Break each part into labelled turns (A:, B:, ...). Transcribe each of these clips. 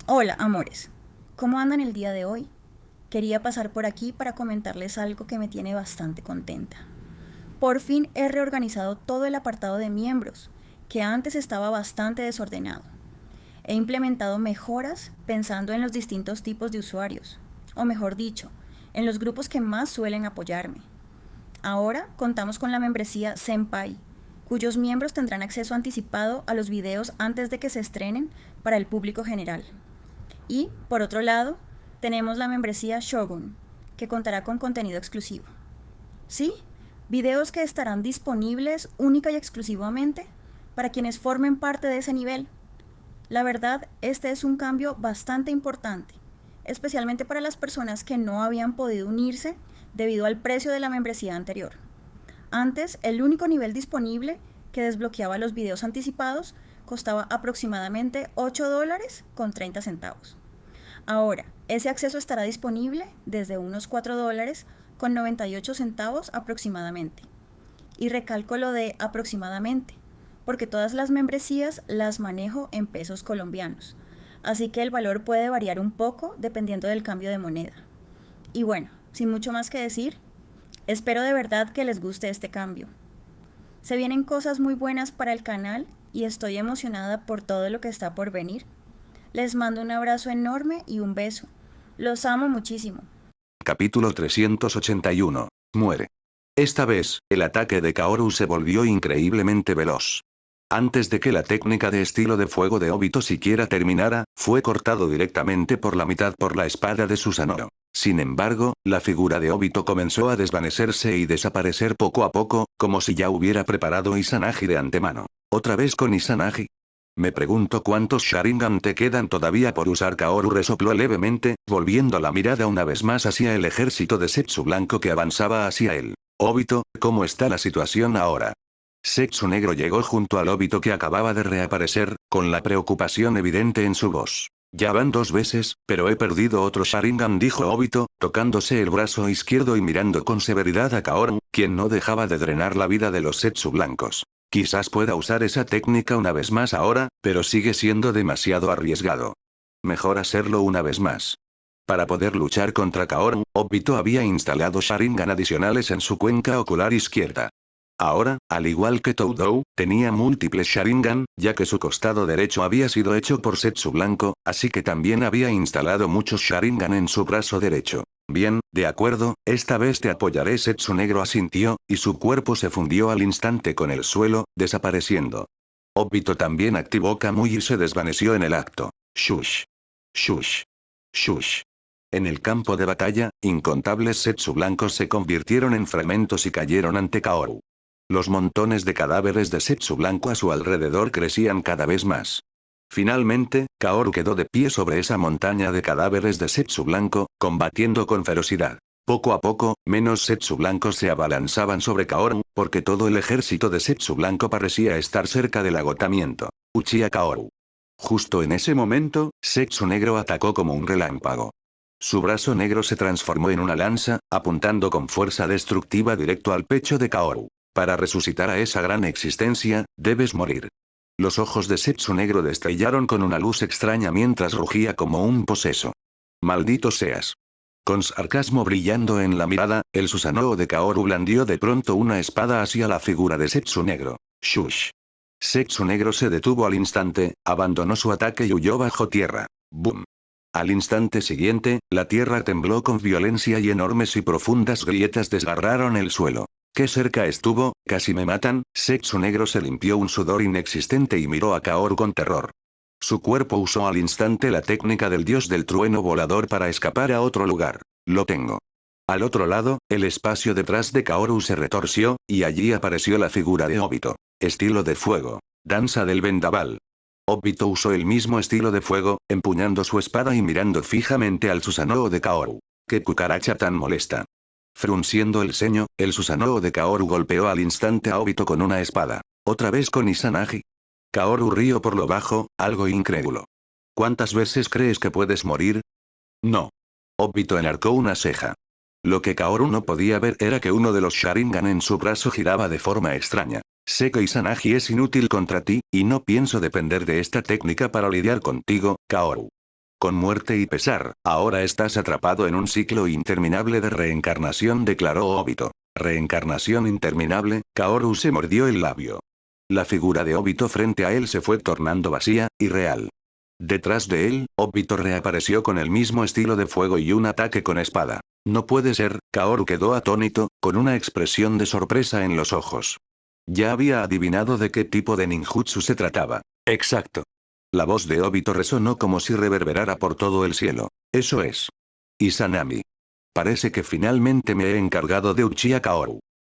A: Hola, amores. ¿Cómo andan el día de hoy? Quería pasar por aquí para comentarles algo que me tiene bastante contenta. Por fin he reorganizado todo el apartado de miembros, que antes estaba bastante desordenado. He implementado mejoras pensando en los distintos tipos de usuarios, o mejor dicho, en los grupos que más suelen apoyarme. Ahora contamos con la membresía Senpai, cuyos miembros tendrán acceso anticipado a los videos antes de que se estrenen para el público general. Y, por otro lado, tenemos la membresía Shogun, que contará con contenido exclusivo. ¿Sí? Videos que estarán disponibles única y exclusivamente para quienes formen parte de ese nivel. La verdad, este es un cambio bastante importante, especialmente para las personas que no habían podido unirse debido al precio de la membresía anterior. Antes, el único nivel disponible que desbloqueaba los videos anticipados costaba aproximadamente $8 con 30 centavos. Ahora, ese acceso estará disponible desde unos $4 con 98 centavos aproximadamente. Y recalco lo de aproximadamente, porque todas las membresías las manejo en pesos colombianos, así que el valor puede variar un poco dependiendo del cambio de moneda. Y bueno, sin mucho más que decir, espero de verdad que les guste este cambio. Se vienen cosas muy buenas para el canal y estoy emocionada por todo lo que está por venir. Les mando un abrazo enorme y un beso. Los amo muchísimo.
B: Capítulo 381. Muere. Esta vez, el ataque de Kaoru se volvió increíblemente veloz. Antes de que la técnica de estilo de fuego de Obito siquiera terminara, fue cortado directamente por la mitad por la espada de Susanoo. Sin embargo, la figura de Obito comenzó a desvanecerse y desaparecer poco a poco, como si ya hubiera preparado Izanagi de antemano. ¿Otra vez con Izanagi? Me pregunto cuántos Sharingan te quedan todavía por usar. Kaoru resopló levemente, volviendo la mirada una vez más hacia el ejército de Setsu blanco que avanzaba hacia él. Obito, ¿cómo está la situación ahora? Setsu negro llegó junto al Obito que acababa de reaparecer, con la preocupación evidente en su voz. Ya van 2 veces, pero he perdido otro Sharingan, dijo Obito, tocándose el brazo izquierdo y mirando con severidad a Kaoru, quien no dejaba de drenar la vida de los Setsu blancos. Quizás pueda usar esa técnica una vez más ahora, pero sigue siendo demasiado arriesgado. Mejor hacerlo una vez más. Para poder luchar contra Kaoru, Obito había instalado Sharingan adicionales en su cuenca ocular izquierda. Ahora, al igual que Toudou, tenía múltiples Sharingan, ya que su costado derecho había sido hecho por Setsu blanco, así que también había instalado muchos Sharingan en su brazo derecho. Bien, de acuerdo, esta vez te apoyaré. Setsu negro asintió, y su cuerpo se fundió al instante con el suelo, desapareciendo. Obito también activó Kamui y se desvaneció en el acto. Shush. Shush. Shush. En el campo de batalla, incontables Setsu blancos se convirtieron en fragmentos y cayeron ante Kaoru. Los montones de cadáveres de Setsu blanco a su alrededor crecían cada vez más. Finalmente, Kaoru quedó de pie sobre esa montaña de cadáveres de Setsu blanco, combatiendo con ferocidad. Poco a poco, menos Setsu blancos se abalanzaban sobre Kaoru, porque todo el ejército de Setsu blanco parecía estar cerca del agotamiento. Uchiha Kaoru. Justo en ese momento, Setsu negro atacó como un relámpago. Su brazo negro se transformó en una lanza, apuntando con fuerza destructiva directo al pecho de Kaoru. Para resucitar a esa gran existencia, debes morir. Los ojos de Setsu negro destellaron con una luz extraña mientras rugía como un poseso. Maldito seas. Con sarcasmo brillando en la mirada, el Susanoo de Kaoru blandió de pronto una espada hacia la figura de Setsu negro. Shush. Setsu negro se detuvo al instante, abandonó su ataque y huyó bajo tierra. Boom. Al instante siguiente, la tierra tembló con violencia y enormes y profundas grietas desgarraron el suelo. Qué cerca estuvo, casi me matan. Setsu negro se limpió un sudor inexistente y miró a Kaoru con terror. Su cuerpo usó al instante la técnica del dios del trueno volador para escapar a otro lugar. Lo tengo. Al otro lado, el espacio detrás de Kaoru se retorció, y allí apareció la figura de Obito. Estilo de fuego. Danza del vendaval. Obito usó el mismo estilo de fuego, empuñando su espada y mirando fijamente al Susanoo de Kaoru. ¡Qué cucaracha tan molesta! Frunciendo el ceño, el Susanoo de Kaoru golpeó al instante a Obito con una espada. ¿Otra vez con Izanagi? Kaoru rió por lo bajo, algo incrédulo. ¿Cuántas veces crees que puedes morir? No. Obito enarcó una ceja. Lo que Kaoru no podía ver era que uno de los Sharingan en su brazo giraba de forma extraña. Sé que Izanagi es inútil contra ti, y no pienso depender de esta técnica para lidiar contigo, Kaoru. Con muerte y pesar, ahora estás atrapado en un ciclo interminable de reencarnación, declaró Obito. Reencarnación interminable. Kaoru se mordió el labio. La figura de Obito frente a él se fue tornando vacía, irreal. Detrás de él, Obito reapareció con el mismo estilo de fuego y un ataque con espada. No puede ser, Kaoru quedó atónito, con una expresión de sorpresa en los ojos. Ya había adivinado de qué tipo de ninjutsu se trataba. Exacto. La voz de Obito resonó como si reverberara por todo el cielo. Eso es. Izanami. Parece que finalmente me he encargado de Uchiha Kaoru.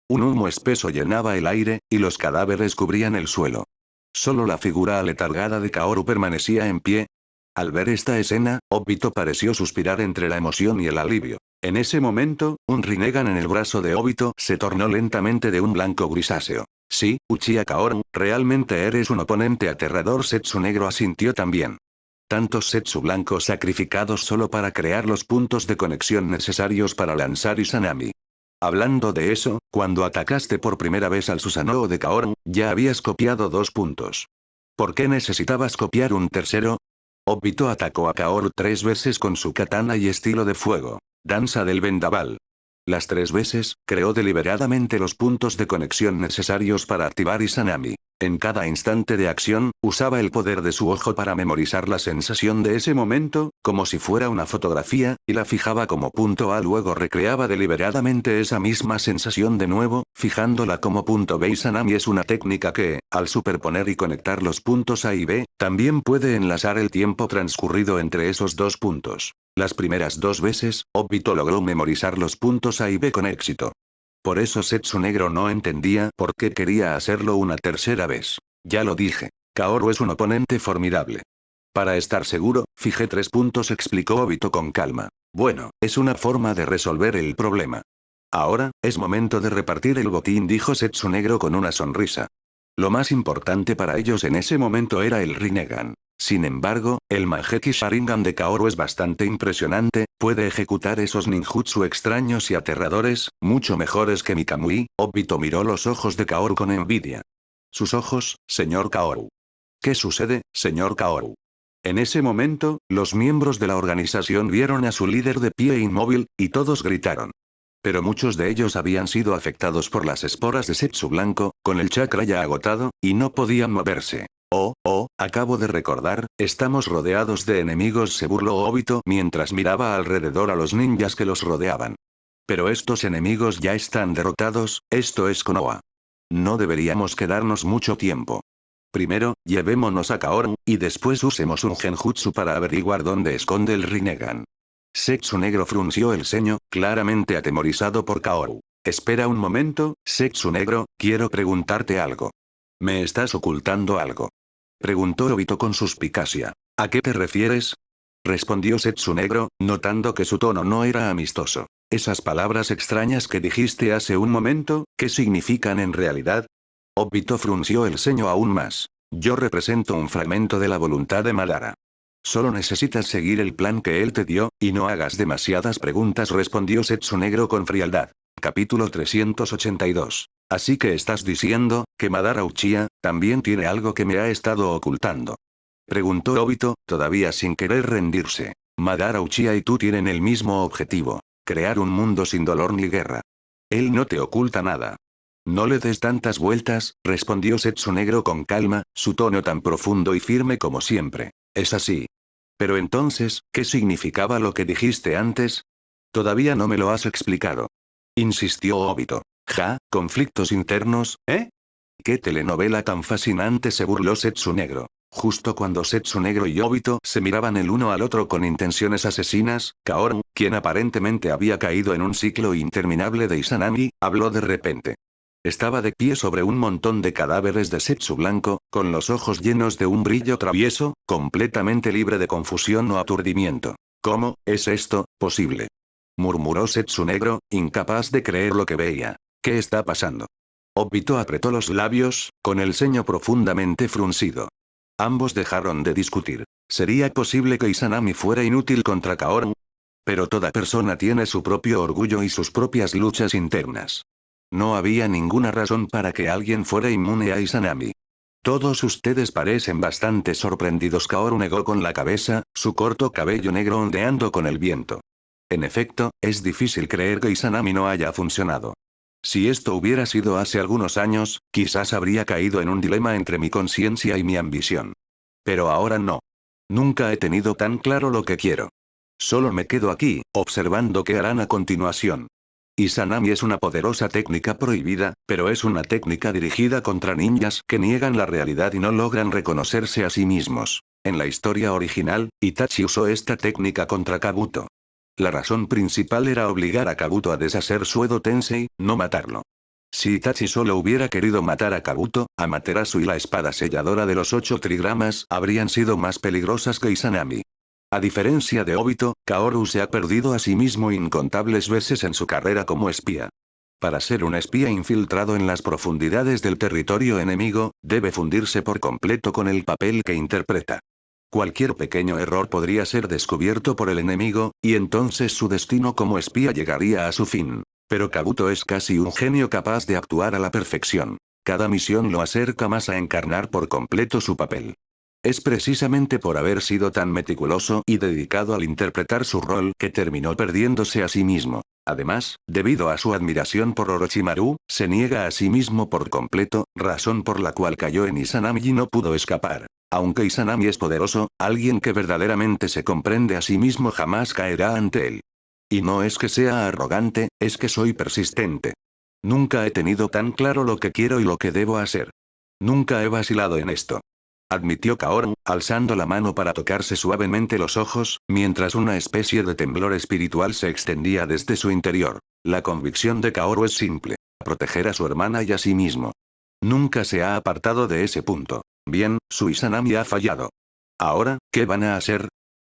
B: Un humo espeso llenaba el aire, y los cadáveres cubrían el suelo. Solo la figura aletargada de Kaoru permanecía en pie. Al ver esta escena, Obito pareció suspirar entre la emoción y el alivio. En ese momento, un Rinnegan en el brazo de Obito se tornó lentamente de un blanco grisáceo. Sí, Uchiha Kaoru, realmente eres un oponente aterrador. Setsu Negro asintió también. Tantos Setsu blancos sacrificados solo para crear los puntos de conexión necesarios para lanzar Izanami. Hablando de eso, cuando atacaste por primera vez al Susanoo de Kaoru, ya habías copiado 2 puntos. ¿Por qué necesitabas copiar un tercero? Obito atacó a Kaoru 3 veces con su katana y estilo de fuego. Danza del vendaval. Las 3 veces, creó deliberadamente los puntos de conexión necesarios para activar Izanami. En cada instante de acción, usaba el poder de su ojo para memorizar la sensación de ese momento, como si fuera una fotografía, y la fijaba como punto A. Luego recreaba deliberadamente esa misma sensación de nuevo, fijándola como punto B. Izanami es una técnica que, al superponer y conectar los puntos A y B, también puede enlazar el tiempo transcurrido entre esos 2 puntos. Las primeras 2 veces, Obito logró memorizar los puntos A y B con éxito. Por eso Setsu Negro no entendía por qué quería hacerlo una tercera vez. Ya lo dije. Kaoru es un oponente formidable. Para estar seguro, fijé 3 puntos, explicó Obito con calma. Bueno, es una forma de resolver el problema. Ahora, es momento de repartir el botín, dijo Setsu Negro con una sonrisa. Lo más importante para ellos en ese momento era el Rinnegan. Sin embargo, el Mangekyou Sharingan de Kaoru es bastante impresionante, puede ejecutar esos ninjutsu extraños y aterradores, mucho mejores que mi Kamui. Obito miró los ojos de Kaoru con envidia. Sus ojos, señor Kaoru. ¿Qué sucede, señor Kaoru? En ese momento, los miembros de la organización vieron a su líder de pie inmóvil, y todos gritaron. Pero muchos de ellos habían sido afectados por las esporas de Setsu Blanco, con el chakra ya agotado, y no podían moverse. Acabo de recordar, estamos rodeados de enemigos, se burló Obito mientras miraba alrededor a los ninjas que los rodeaban. Pero estos enemigos ya están derrotados, esto es Konoha. No deberíamos quedarnos mucho tiempo. Primero, llevémonos a Kaoru, y después usemos un genjutsu para averiguar dónde esconde el Rinnegan. Setsu Negro frunció el ceño, claramente atemorizado por Kaoru. Espera un momento, Setsu Negro, quiero preguntarte algo. ¿Me estás ocultando algo? Preguntó Obito con suspicacia. ¿A qué te refieres? Respondió Setsu Negro, notando que su tono no era amistoso. Esas palabras extrañas que dijiste hace un momento, ¿qué significan en realidad? Obito frunció el ceño aún más. Yo represento un fragmento de la voluntad de Madara. Solo necesitas seguir el plan que él te dio, y no hagas demasiadas preguntas, respondió Setsu Negro con frialdad. Capítulo 382. Así que estás diciendo, que Madara Uchiha, también tiene algo que me ha estado ocultando. Preguntó Obito, todavía sin querer rendirse. Madara Uchiha y tú tienen el mismo objetivo. Crear un mundo sin dolor ni guerra. Él no te oculta nada. No le des tantas vueltas, respondió Setsu Negro con calma, su tono tan profundo y firme como siempre. Es así. Pero entonces, ¿qué significaba lo que dijiste antes? Todavía no me lo has explicado. Insistió Obito. Conflictos internos, ¿eh? ¿Qué telenovela tan fascinante?, se burló Setsu Negro. Justo cuando Setsu Negro y Obito se miraban el uno al otro con intenciones asesinas, Kaoru, quien aparentemente había caído en un ciclo interminable de Izanami, habló de repente. Estaba de pie sobre un montón de cadáveres de Setsu Blanco, con los ojos llenos de un brillo travieso, completamente libre de confusión o aturdimiento. ¿Cómo es esto posible?, murmuró Setsu Negro, incapaz de creer lo que veía. ¿Qué está pasando? Obito apretó los labios, con el ceño profundamente fruncido. Ambos dejaron de discutir. ¿Sería posible que Izanami fuera inútil contra Kaoru? Pero toda persona tiene su propio orgullo y sus propias luchas internas. No había ninguna razón para que alguien fuera inmune a Izanami. Todos ustedes parecen bastante sorprendidos. Kaoru negó con la cabeza, su corto cabello negro ondeando con el viento. En efecto, es difícil creer que Izanami no haya funcionado. Si esto hubiera sido hace algunos años, quizás habría caído en un dilema entre mi conciencia y mi ambición. Pero ahora no. Nunca he tenido tan claro lo que quiero. Solo me quedo aquí, observando qué harán a continuación. Izanami es una poderosa técnica prohibida, pero es una técnica dirigida contra ninjas que niegan la realidad y no logran reconocerse a sí mismos. En la historia original, Itachi usó esta técnica contra Kabuto. La razón principal era obligar a Kabuto a deshacer su Edo Tensei, no matarlo. Si Itachi solo hubiera querido matar a Kabuto, Amaterasu y la espada selladora de los 8 trigramas habrían sido más peligrosas que Izanami. A diferencia de Obito, Kaoru se ha perdido a sí mismo incontables veces en su carrera como espía. Para ser un espía infiltrado en las profundidades del territorio enemigo, debe fundirse por completo con el papel que interpreta. Cualquier pequeño error podría ser descubierto por el enemigo, y entonces su destino como espía llegaría a su fin. Pero Kabuto es casi un genio capaz de actuar a la perfección. Cada misión lo acerca más a encarnar por completo su papel. Es precisamente por haber sido tan meticuloso y dedicado al interpretar su rol que terminó perdiéndose a sí mismo. Además, debido a su admiración por Orochimaru, se niega a sí mismo por completo, razón por la cual cayó en Izanami y no pudo escapar. Aunque Izanami es poderoso, alguien que verdaderamente se comprende a sí mismo jamás caerá ante él. Y no es que sea arrogante, es que soy persistente. Nunca he tenido tan claro lo que quiero y lo que debo hacer. Nunca he vacilado en esto. Admitió Kaoru, alzando la mano para tocarse suavemente los ojos, mientras una especie de temblor espiritual se extendía desde su interior. La convicción de Kaoru es simple: proteger a su hermana y a sí mismo. Nunca se ha apartado de ese punto. Bien, su Izanami ha fallado. Ahora, ¿qué van a hacer?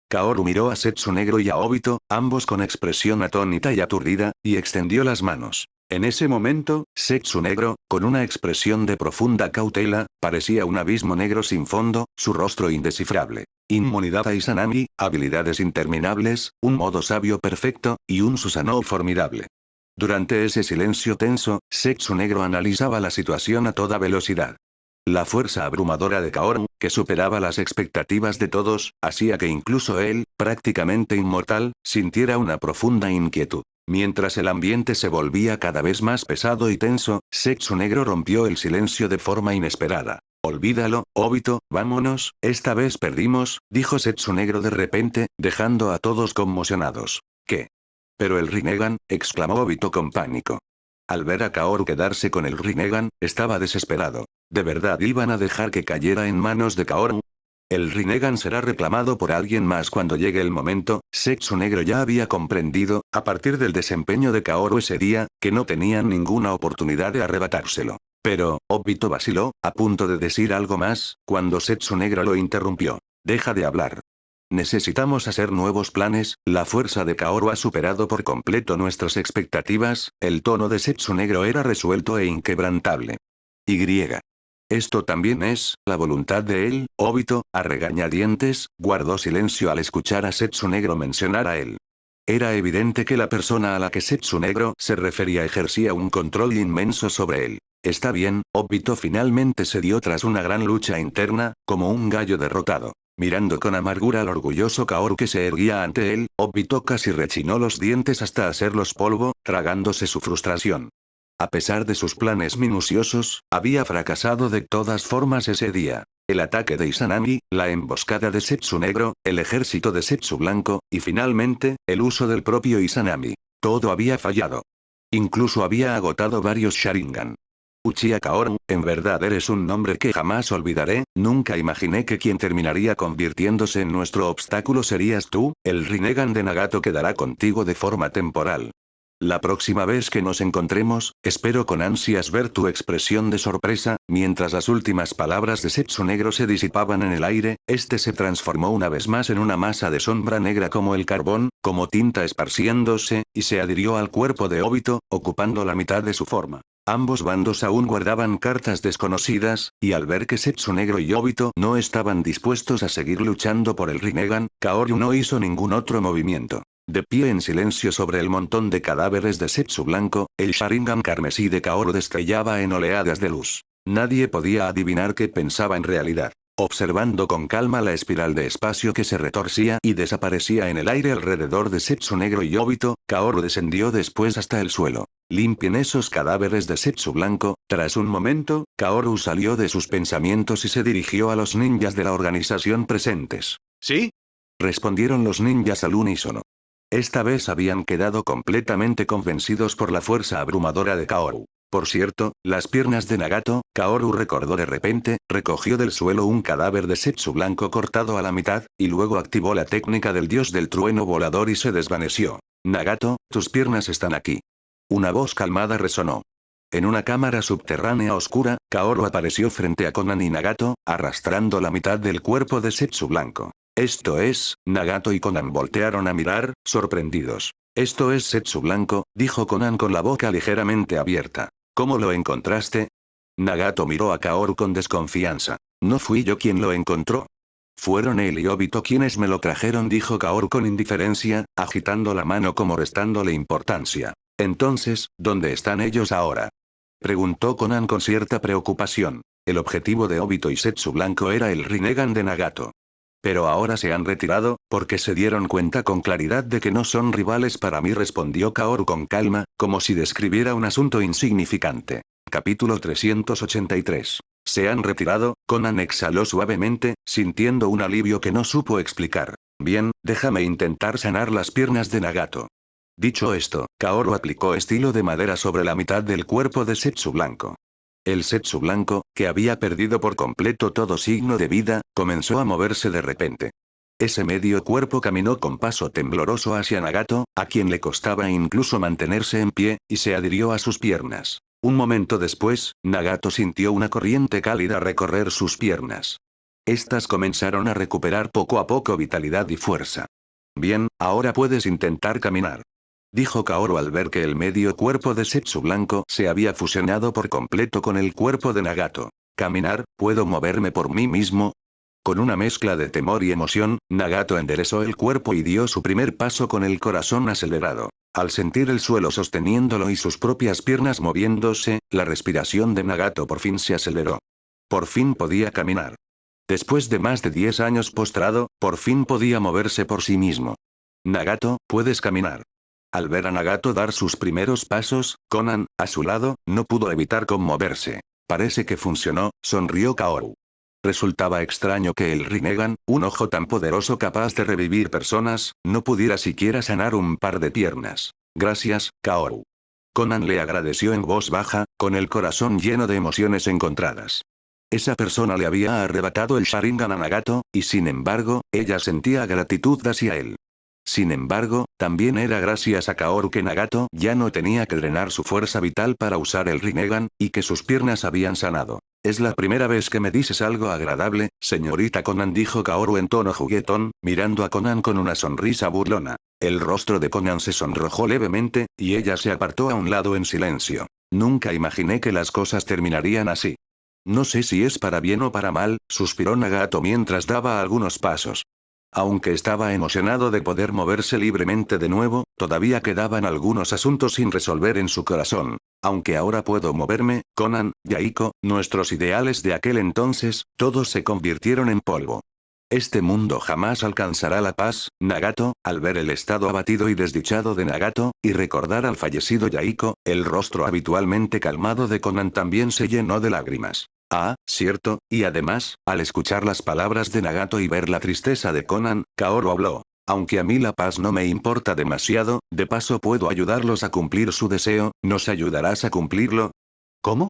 B: Kaoru miró a Setsu Negro y a Obito, ambos con expresión atónita y aturdida, y extendió las manos. En ese momento, Setsu Negro, con una expresión de profunda cautela, parecía un abismo negro sin fondo, su rostro indescifrable. Inmunidad a Izanami, habilidades interminables, un modo sabio perfecto, y un Susanoo formidable. Durante ese silencio tenso, Setsu Negro analizaba la situación a toda velocidad. La fuerza abrumadora de Kaoru, que superaba las expectativas de todos, hacía que incluso él, prácticamente inmortal, sintiera una profunda inquietud. Mientras el ambiente se volvía cada vez más pesado y tenso, Setsu Negro rompió el silencio de forma inesperada. Olvídalo, Obito, vámonos, esta vez perdimos, dijo Setsu Negro de repente, dejando a todos conmocionados. ¿Qué? Pero el Rinnegan, exclamó Obito con pánico. Al ver a Kaoru quedarse con el Rinnegan, estaba desesperado. ¿De verdad iban a dejar que cayera en manos de Kaoru? El Rinnegan será reclamado por alguien más cuando llegue el momento. Setsu Negro ya había comprendido, a partir del desempeño de Kaoru ese día, que no tenían ninguna oportunidad de arrebatárselo. Pero, Obito vaciló, a punto de decir algo más, cuando Setsu Negro lo interrumpió. Deja de hablar. Necesitamos hacer nuevos planes, la fuerza de Kaoru ha superado por completo nuestras expectativas. El tono de Setsu Negro era resuelto e inquebrantable. Y. Esto también es, la voluntad de él. Obito, a regañadientes, guardó silencio al escuchar a Setsu Negro mencionar a él. Era evidente que la persona a la que Setsu Negro se refería ejercía un control inmenso sobre él. Está bien, Obito finalmente cedió tras una gran lucha interna, como un gallo derrotado. Mirando con amargura al orgulloso Kaoru que se erguía ante él, Obito casi rechinó los dientes hasta hacerlos polvo, tragándose su frustración. A pesar de sus planes minuciosos, había fracasado de todas formas ese día. El ataque de Izanami, la emboscada de Setsu Negro, el ejército de Setsu Blanco, y finalmente, el uso del propio Izanami. Todo había fallado. Incluso había agotado varios Sharingan. Uchiha Kaoru, en verdad eres un nombre que jamás olvidaré. Nunca imaginé que quien terminaría convirtiéndose en nuestro obstáculo serías tú. El Rinnegan de Nagato quedará contigo de forma temporal. La próxima vez que nos encontremos, espero con ansias ver tu expresión de sorpresa. Mientras las últimas palabras de Setsu Negro se disipaban en el aire, este se transformó una vez más en una masa de sombra negra como el carbón, como tinta esparciéndose, y se adhirió al cuerpo de Obito, ocupando la mitad de su forma. Ambos bandos aún guardaban cartas desconocidas, y al ver que Setsu Negro y Obito no estaban dispuestos a seguir luchando por el Rinnegan, Kaoru no hizo ningún otro movimiento. De pie en silencio sobre el montón de cadáveres de Setsu Blanco, el Sharingan carmesí de Kaoru destellaba en oleadas de luz. Nadie podía adivinar qué pensaba en realidad. Observando con calma la espiral de espacio que se retorcía y desaparecía en el aire alrededor de Setsu negro y Obito, Kaoru descendió después hasta el suelo. Limpien esos cadáveres de Setsu blanco. Tras un momento, Kaoru salió de sus pensamientos y se dirigió a los ninjas de la organización presentes.
C: ¿Sí?
B: Respondieron los ninjas al unísono. Esta vez habían quedado completamente convencidos por la fuerza abrumadora de Kaoru. Por cierto, las piernas de Nagato, Kaoru recordó de repente, recogió del suelo un cadáver de Setsu blanco cortado a la mitad, y luego activó la técnica del dios del trueno volador y se desvaneció. Nagato, tus piernas están aquí. Una voz calmada resonó. En una cámara subterránea oscura, Kaoru apareció frente a Konan y Nagato, arrastrando la mitad del cuerpo de Setsu blanco. Esto es, Nagato y Konan voltearon a mirar, sorprendidos. Esto es Setsu blanco, dijo Konan con la boca ligeramente abierta. ¿Cómo lo encontraste? Nagato miró a Kaoru con desconfianza. No fui yo quien lo encontró. Fueron él y Obito quienes me lo trajeron, dijo Kaoru con indiferencia, agitando la mano como restándole importancia. Entonces, ¿dónde están ellos ahora? Preguntó Konan con cierta preocupación. El objetivo de Obito y Setsu blanco era el Rinnegan de Nagato. Pero ahora se han retirado, porque se dieron cuenta con claridad de que no son rivales para mí, respondió Kaoru con calma, como si describiera un asunto insignificante. Capítulo 383. ¿Se han retirado? Konan exhaló suavemente, sintiendo un alivio que no supo explicar. Bien, déjame intentar sanar las piernas de Nagato. Dicho esto, Kaoru aplicó estilo de madera sobre la mitad del cuerpo de Setsu blanco. El Setsu blanco, que había perdido por completo todo signo de vida, comenzó a moverse de repente. Ese medio cuerpo caminó con paso tembloroso hacia Nagato, a quien le costaba incluso mantenerse en pie, y se adhirió a sus piernas. Un momento después, Nagato sintió una corriente cálida recorrer sus piernas. Estas comenzaron a recuperar poco a poco vitalidad y fuerza. Bien, ahora puedes intentar caminar. Dijo Kaoru al ver que el medio cuerpo de Setsu blanco se había fusionado por completo con el cuerpo de Nagato. ¿Caminar? ¿Puedo moverme por mí mismo? Con una mezcla de temor y emoción, Nagato enderezó el cuerpo y dio su primer paso con el corazón acelerado. Al sentir el suelo sosteniéndolo y sus propias piernas moviéndose, la respiración de Nagato por fin se aceleró. Por fin podía caminar. Después de más de 10 años postrado, por fin podía moverse por sí mismo. Nagato, puedes caminar. Al ver a Nagato dar sus primeros pasos, Konan, a su lado, no pudo evitar conmoverse. Parece que funcionó, sonrió Kaoru. Resultaba extraño que el Rinnegan, un ojo tan poderoso capaz de revivir personas, no pudiera siquiera sanar un par de piernas. Gracias, Kaoru. Konan le agradeció en voz baja, con el corazón lleno de emociones encontradas. Esa persona le había arrebatado el Sharingan a Nagato, y sin embargo, ella sentía gratitud hacia él. Sin embargo, también era gracias a Kaoru que Nagato ya no tenía que drenar su fuerza vital para usar el Rinnegan, y que sus piernas habían sanado. Es la primera vez que me dices algo agradable, señorita Konan, dijo Kaoru en tono juguetón, mirando a Konan con una sonrisa burlona. El rostro de Konan se sonrojó levemente, y ella se apartó a un lado en silencio. Nunca imaginé que las cosas terminarían así. No sé si es para bien o para mal, suspiró Nagato mientras daba algunos pasos. Aunque estaba emocionado de poder moverse libremente de nuevo, todavía quedaban algunos asuntos sin resolver en su corazón. Aunque ahora puedo moverme, Konan, Yaiko, nuestros ideales de aquel entonces, todos se convirtieron en polvo. Este mundo jamás alcanzará la paz, Nagato. Al ver el estado abatido y desdichado de Nagato, y recordar al fallecido Yaiko, el rostro habitualmente calmado de Konan también se llenó de lágrimas. Ah, cierto, y además, al escuchar las palabras de Nagato y ver la tristeza de Konan, Kaoru habló. Aunque a mí la paz no me importa demasiado, de paso puedo ayudarlos a cumplir su deseo, ¿nos ayudarás a cumplirlo? ¿Cómo?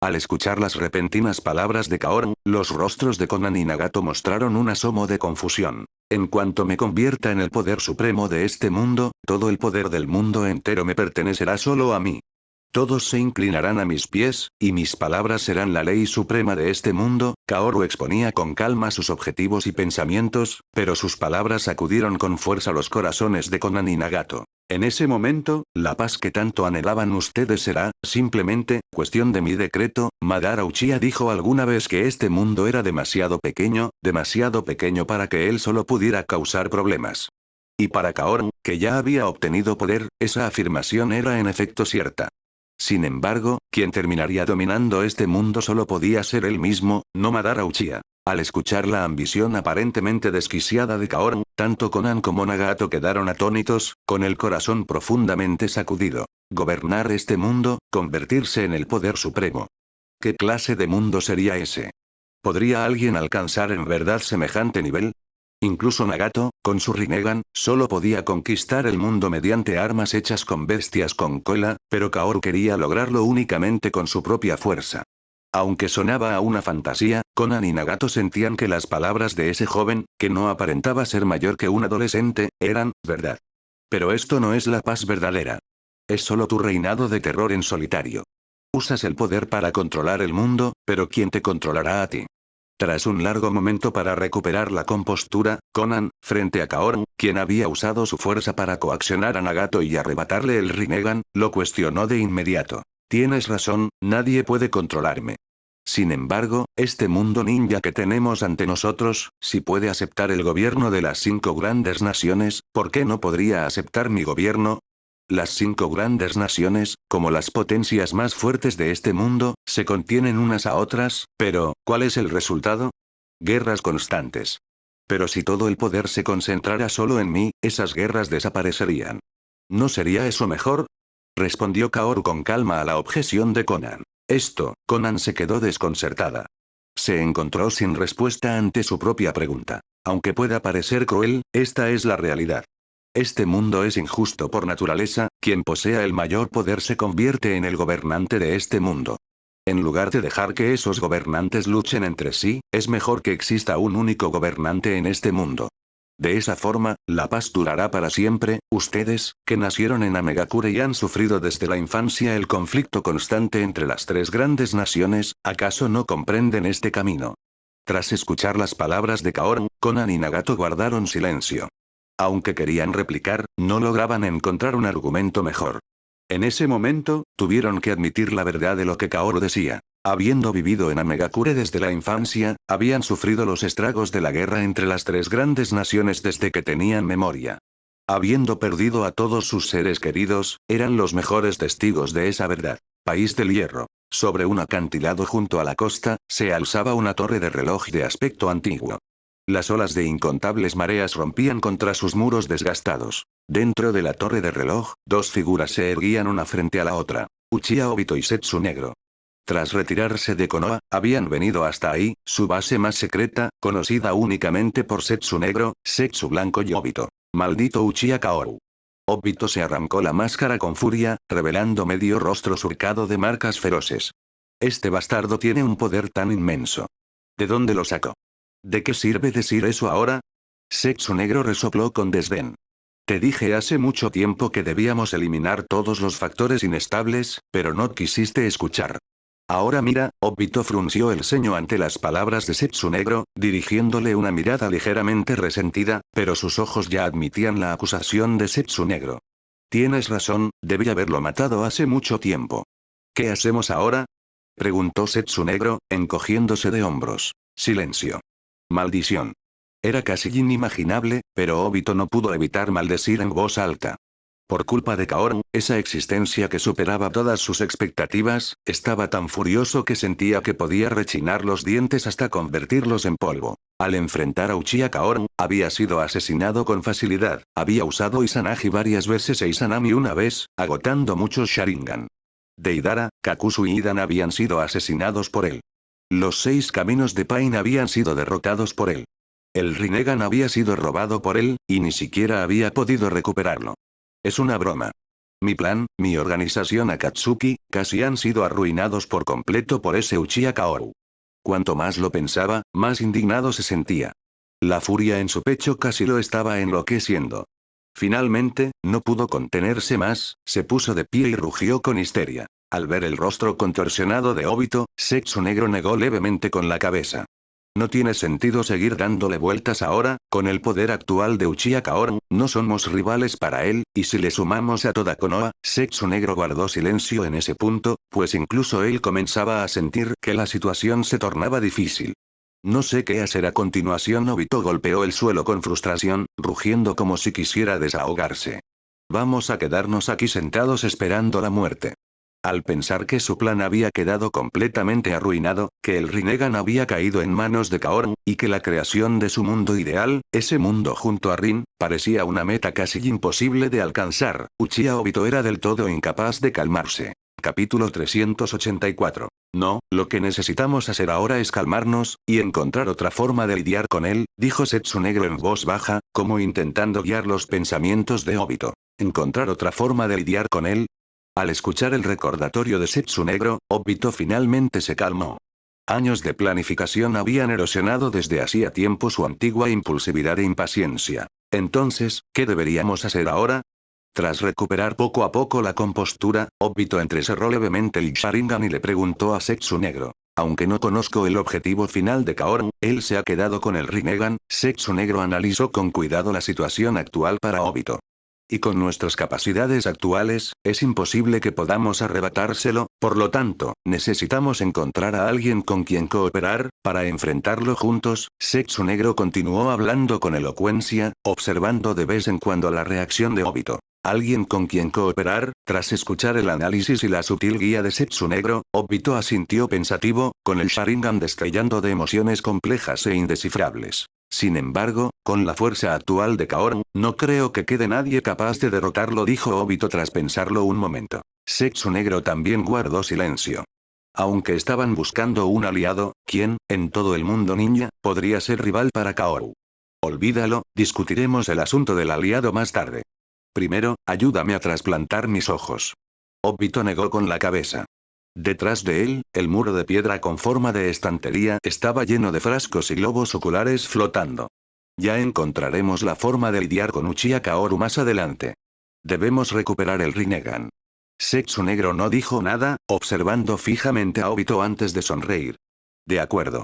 B: Al escuchar las repentinas palabras de Kaoru, los rostros de Konan y Nagato mostraron un asomo de confusión. En cuanto me convierta en el poder supremo de este mundo, todo el poder del mundo entero me pertenecerá solo a mí. Todos se inclinarán a mis pies, y mis palabras serán la ley suprema de este mundo. Kaoru exponía con calma sus objetivos y pensamientos, pero sus palabras sacudieron con fuerza los corazones de Konan y Nagato. En ese momento, la paz que tanto anhelaban ustedes será, simplemente, cuestión de mi decreto. Madara Uchiha dijo alguna vez que este mundo era demasiado pequeño para que él solo pudiera causar problemas. Y para Kaoru, que ya había obtenido poder, esa afirmación era en efecto cierta. Sin embargo, quien terminaría dominando este mundo solo podía ser él mismo, no Madara Uchiha. Al escuchar la ambición aparentemente desquiciada de Kaoru, tanto Konan como Nagato quedaron atónitos, con el corazón profundamente sacudido. Gobernar este mundo, convertirse en el poder supremo. ¿Qué clase de mundo sería ese? ¿Podría alguien alcanzar en verdad semejante nivel? Incluso Nagato, con su Rinnegan, solo podía conquistar el mundo mediante armas hechas con bestias con cola, pero Kaoru quería lograrlo únicamente con su propia fuerza. Aunque sonaba a una fantasía, Konan y Nagato sentían que las palabras de ese joven, que no aparentaba ser mayor que un adolescente, eran verdad. Pero esto no es la paz verdadera. Es solo tu reinado de terror en solitario. Usas el poder para controlar el mundo, pero ¿quién te controlará a ti? Tras un largo momento para recuperar la compostura, Konan, frente a Kaoru, quien había usado su fuerza para coaccionar a Nagato y arrebatarle el Rinnegan, lo cuestionó de inmediato. Tienes razón, nadie puede controlarme. Sin embargo, este mundo ninja que tenemos ante nosotros, si puede aceptar el gobierno de las 5 grandes naciones, ¿por qué no podría aceptar mi gobierno? Las 5 grandes naciones, como las potencias más fuertes de este mundo, se contienen unas a otras, pero, ¿cuál es el resultado? Guerras constantes. Pero si todo el poder se concentrara solo en mí, esas guerras desaparecerían. ¿No sería eso mejor? Respondió Kaoru con calma a la objeción de Konan. Konan se quedó desconcertada. Se encontró sin respuesta ante su propia pregunta. Aunque pueda parecer cruel, esta es la realidad. Este mundo es injusto por naturaleza, quien posea el mayor poder se convierte en el gobernante de este mundo. En lugar de dejar que esos gobernantes luchen entre sí, es mejor que exista un único gobernante en este mundo. De esa forma, la paz durará para siempre. Ustedes, que nacieron en Amegakure y han sufrido desde la infancia el conflicto constante entre las 3 grandes naciones, ¿acaso no comprenden este camino? Tras escuchar las palabras de Kaoru, Konan y Nagato guardaron silencio. Aunque querían replicar, no lograban encontrar un argumento mejor. En ese momento, tuvieron que admitir la verdad de lo que Kaoru decía. Habiendo vivido en Amegakure desde la infancia, habían sufrido los estragos de la guerra entre las 3 grandes naciones desde que tenían memoria. Habiendo perdido a todos sus seres queridos, eran los mejores testigos de esa verdad. País del Hierro. Sobre un acantilado junto a la costa, se alzaba una torre de reloj de aspecto antiguo. Las olas de incontables mareas rompían contra sus muros desgastados. Dentro de la torre de reloj, 2 figuras se erguían una frente a la otra. Uchiha Obito y Setsu Negro. Tras retirarse de Konoha, habían venido hasta ahí, su base más secreta, conocida únicamente por Setsu Negro, Setsu Blanco y Obito. Maldito Uchiha Kaoru. Obito se arrancó la máscara con furia, revelando medio rostro surcado de marcas feroces. Este bastardo tiene un poder tan inmenso. ¿De dónde lo sacó? ¿De qué sirve decir eso ahora? Setsu Negro resopló con desdén. Te dije hace mucho tiempo que debíamos eliminar todos los factores inestables, pero no quisiste escuchar. Ahora mira, Obito frunció el ceño ante las palabras de Setsu Negro, dirigiéndole una mirada ligeramente resentida, pero sus ojos ya admitían la acusación de Setsu Negro. Tienes razón, debí haberlo matado hace mucho tiempo. ¿Qué hacemos ahora? Preguntó Setsu Negro, encogiéndose de hombros. Silencio. Maldición. Era casi inimaginable, pero Obito no pudo evitar maldecir en voz alta. Por culpa de Kaoru, esa existencia que superaba todas sus expectativas, estaba tan furioso que sentía que podía rechinar los dientes hasta convertirlos en polvo. Al enfrentar a Uchiha Kaoru, había sido asesinado con facilidad, había usado Izanagi varias veces e Izanami una vez, agotando muchos Sharingan. Deidara, Kakuzu y Idan habían sido asesinados por él. Los 6 caminos de Pain habían sido derrotados por él. El Rinnegan había sido robado por él, y ni siquiera había podido recuperarlo. Es una broma. Mi plan, mi organización Akatsuki, casi han sido arruinados por completo por ese Uchiha Kaoru. Cuanto más lo pensaba, más indignado se sentía. La furia en su pecho casi lo estaba enloqueciendo. Finalmente, no pudo contenerse más, se puso de pie y rugió con histeria. Al ver el rostro contorsionado de Obito, Setsu Negro negó levemente con la cabeza. No tiene sentido seguir dándole vueltas ahora, con el poder actual de Uchiha Kaoru, no somos rivales para él, y si le sumamos a toda Konoha, Setsu Negro guardó silencio en ese punto, pues incluso él comenzaba a sentir que la situación se tornaba difícil. No sé qué hacer a continuación. Obito golpeó el suelo con frustración, rugiendo como si quisiera desahogarse. Vamos a quedarnos aquí sentados esperando la muerte. Al pensar que su plan había quedado completamente arruinado, que el Rinnegan había caído en manos de Kaoru, y que la creación de su mundo ideal, ese mundo junto a Rin, parecía una meta casi imposible de alcanzar, Uchiha Obito era del todo incapaz de calmarse. Capítulo 384. No, lo que necesitamos hacer ahora es calmarnos, y encontrar otra forma de lidiar con él, dijo Setsu Negro en voz baja, como intentando guiar los pensamientos de Obito. ¿Encontrar otra forma de lidiar con él? Al escuchar el recordatorio de Setsu Negro, Obito finalmente se calmó. Años de planificación habían erosionado desde hacía tiempo su antigua impulsividad e impaciencia. Entonces, ¿qué deberíamos hacer ahora? Tras recuperar poco a poco la compostura, Obito entrecerró levemente el Sharingan y le preguntó a Setsu Negro. Aunque no conozco el objetivo final de Kaoru, él se ha quedado con el Rinnegan. Setsu Negro analizó con cuidado la situación actual para Obito. Y con nuestras capacidades actuales, es imposible que podamos arrebatárselo, por lo tanto, necesitamos encontrar a alguien con quien cooperar, para enfrentarlo juntos. Setsu Negro continuó hablando con elocuencia, observando de vez en cuando la reacción de Obito. Alguien con quien cooperar. Tras escuchar el análisis y la sutil guía de Setsu Negro, Obito asintió pensativo, con el Sharingan destellando de emociones complejas e indescifrables. Sin embargo, con la fuerza actual de Kaoru, no creo que quede nadie capaz de derrotarlo, dijo Obito tras pensarlo un momento. Setsu Negro también guardó silencio. Aunque estaban buscando un aliado, ¿quién, en todo el mundo ninja, podría ser rival para Kaoru? Olvídalo, discutiremos el asunto del aliado más tarde. Primero, ayúdame a trasplantar mis ojos. Obito negó con la cabeza. Detrás de él, el muro de piedra con forma de estantería estaba lleno de frascos y globos oculares flotando. Ya encontraremos la forma de lidiar con Uchiha Kaoru más adelante. Debemos recuperar el Rinnegan. Setsu Negro no dijo nada, observando fijamente a Obito antes de sonreír. De acuerdo.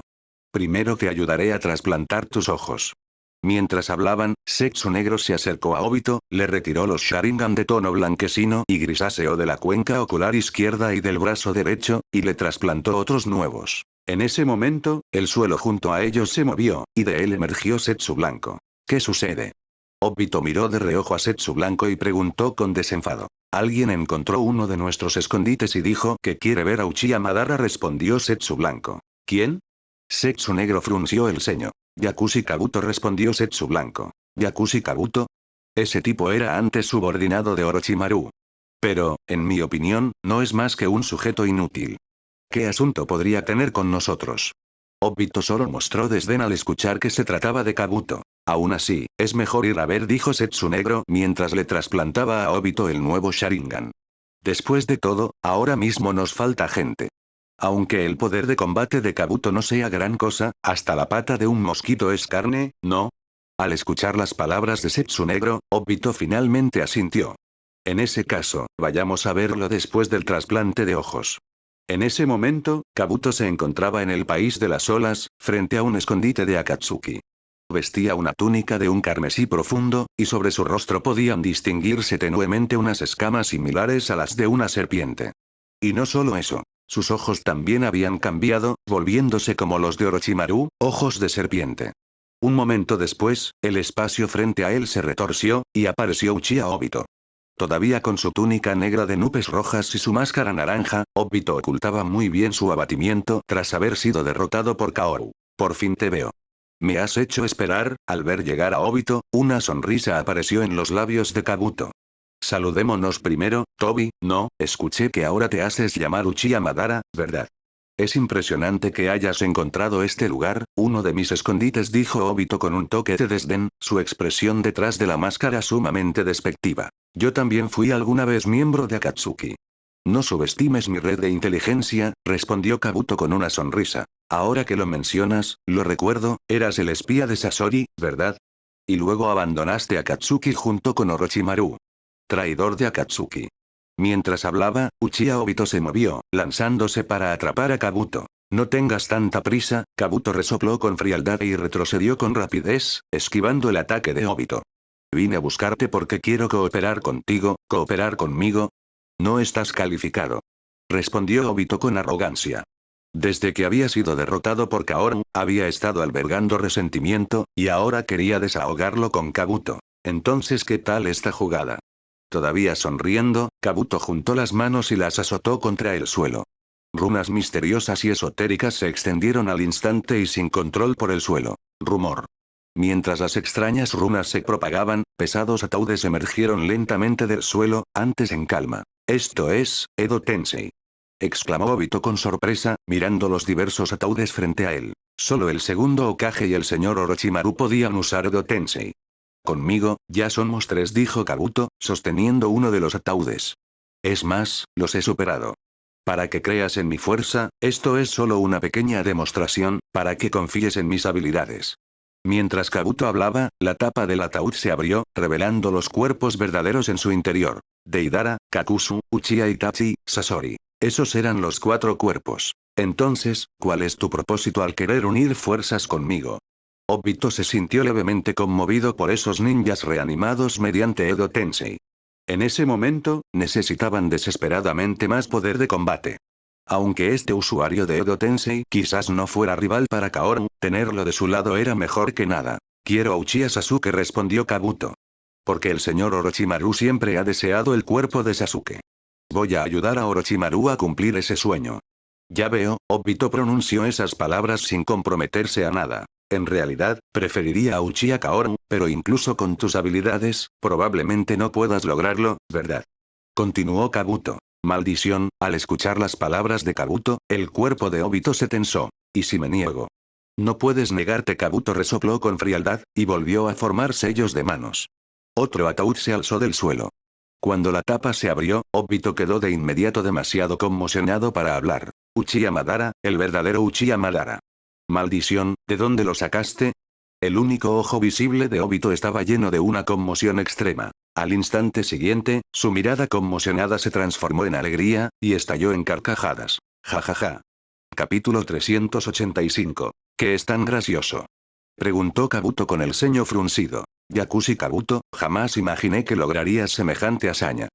B: Primero te ayudaré a trasplantar tus ojos. Mientras hablaban, Setsu Negro se acercó a Obito, le retiró los Sharingan de tono blanquecino y grisáceo de la cuenca ocular izquierda y del brazo derecho, y le trasplantó otros nuevos. En ese momento, el suelo junto a ellos se movió, y de él emergió Setsu Blanco. ¿Qué sucede? Obito miró de reojo a Setsu Blanco y preguntó con desenfado. Alguien encontró uno de nuestros escondites y dijo que quiere ver a Uchiha Madara, respondió Setsu Blanco. ¿Quién? Setsu Negro frunció el ceño. Yakushi Kabuto, respondió Setsu Blanco. ¿Yakushi Kabuto? Ese tipo era antes subordinado de Orochimaru. Pero, en mi opinión, no es más que un sujeto inútil. ¿Qué asunto podría tener con nosotros? Obito solo mostró desdén al escuchar que se trataba de Kabuto. Aún así, es mejor ir a ver, dijo Setsu Negro mientras le trasplantaba a Obito el nuevo Sharingan. Después de todo, ahora mismo nos falta gente. Aunque el poder de combate de Kabuto no sea gran cosa, hasta la pata de un mosquito es carne, ¿no? Al escuchar las palabras de Setsu Negro, Obito finalmente asintió. En ese caso, vayamos a verlo después del trasplante de ojos. En ese momento, Kabuto se encontraba en el país de las olas, frente a un escondite de Akatsuki. Vestía una túnica de un carmesí profundo, y sobre su rostro podían distinguirse tenuemente unas escamas similares a las de una serpiente. Y no solo eso. Sus ojos también habían cambiado, volviéndose como los de Orochimaru, ojos de serpiente. Un momento después, el espacio frente a él se retorció, y apareció Uchiha Obito. Todavía con su túnica negra de nubes rojas y su máscara naranja, Obito ocultaba muy bien su abatimiento tras haber sido derrotado por Kaoru. Por fin te veo. Me has hecho esperar. Al ver llegar a Obito, una sonrisa apareció en los labios de Kabuto. Saludémonos primero, Tobi. No, escuché que ahora te haces llamar Uchiha Madara, ¿verdad? Es impresionante que hayas encontrado este lugar, uno de mis escondites, dijo Obito con un toque de desdén, su expresión detrás de la máscara sumamente despectiva. Yo también fui alguna vez miembro de Akatsuki. No subestimes mi red de inteligencia, respondió Kabuto con una sonrisa. Ahora que lo mencionas, lo recuerdo, eras el espía de Sasori, ¿verdad? Y luego abandonaste Akatsuki junto con Orochimaru. Traidor de Akatsuki. Mientras hablaba, Uchiha Obito se movió, lanzándose para atrapar a Kabuto. No tengas tanta prisa, Kabuto resopló con frialdad y retrocedió con rapidez, esquivando el ataque de Obito. Vine a buscarte porque quiero cooperar contigo. ¿Cooperar conmigo? No estás calificado. Respondió Obito con arrogancia. Desde que había sido derrotado por Kaoru, había estado albergando resentimiento, y ahora quería desahogarlo con Kabuto. Entonces, ¿qué tal esta jugada? Todavía sonriendo, Kabuto juntó las manos y las azotó contra el suelo. Runas misteriosas y esotéricas se extendieron al instante y sin control por el suelo. Rumor. Mientras las extrañas runas se propagaban, pesados ataúdes emergieron lentamente del suelo, antes en calma. Esto es, Edo Tensei. Exclamó Obito con sorpresa, mirando los diversos ataúdes frente a él. Solo el segundo Hokage y el señor Orochimaru podían usar Edo Tensei. Conmigo, ya somos 3, dijo Kabuto, sosteniendo uno de los ataúdes. Es más, los he superado. Para que creas en mi fuerza, esto es solo una pequeña demostración, para que confíes en mis habilidades. Mientras Kabuto hablaba, la tapa del ataúd se abrió, revelando los cuerpos verdaderos en su interior. Deidara, Kakuzu, Uchiha Itachi, Sasori. Esos eran los 4 cuerpos. Entonces, ¿cuál es tu propósito al querer unir fuerzas conmigo? Obito se sintió levemente conmovido por esos ninjas reanimados mediante Edo Tensei. En ese momento, necesitaban desesperadamente más poder de combate. Aunque este usuario de Edo Tensei quizás no fuera rival para Kaoru, tenerlo de su lado era mejor que nada. Quiero a Uchiha Sasuke, respondió Kabuto. Porque el señor Orochimaru siempre ha deseado el cuerpo de Sasuke. Voy a ayudar a Orochimaru a cumplir ese sueño. Ya veo, Obito pronunció esas palabras sin comprometerse a nada. En realidad, preferiría a Uchiha Kaoru, pero incluso con tus habilidades, probablemente no puedas lograrlo, ¿verdad? Continuó Kabuto. Maldición, al escuchar las palabras de Kabuto, el cuerpo de Obito se tensó. ¿Y si me niego? No puedes negarte, Kabuto resopló con frialdad, y volvió a formar sellos de manos. Otro ataúd se alzó del suelo. Cuando la tapa se abrió, Obito quedó de inmediato demasiado conmocionado para hablar. Uchiha Madara, el verdadero Uchiha Madara. Maldición, ¿de dónde lo sacaste? El único ojo visible de Obito estaba lleno de una conmoción extrema. Al instante siguiente, su mirada conmocionada se transformó en alegría, y estalló en carcajadas. Jajaja. Capítulo 385. ¿Qué es tan gracioso? Preguntó Kabuto con el ceño fruncido. Yakushi Kabuto, jamás imaginé que lograrías semejante hazaña.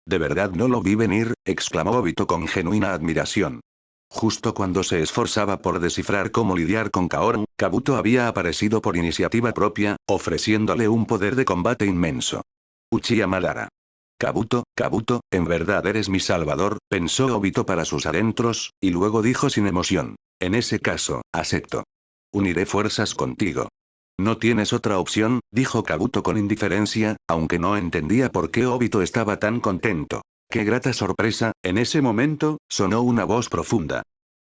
B: De verdad no lo vi venir, exclamó Obito con genuina admiración. Justo cuando se esforzaba por descifrar cómo lidiar con Kaoru, Kabuto había aparecido por iniciativa propia, ofreciéndole un poder de combate inmenso. Uchiha Madara. Kabuto, en verdad eres mi salvador, pensó Obito para sus adentros, y luego dijo sin emoción. En ese caso, acepto. Uniré fuerzas contigo. No tienes otra opción, dijo Kabuto con indiferencia, aunque no entendía por qué Obito estaba tan contento. ¡Qué grata sorpresa! En ese momento, sonó una voz profunda.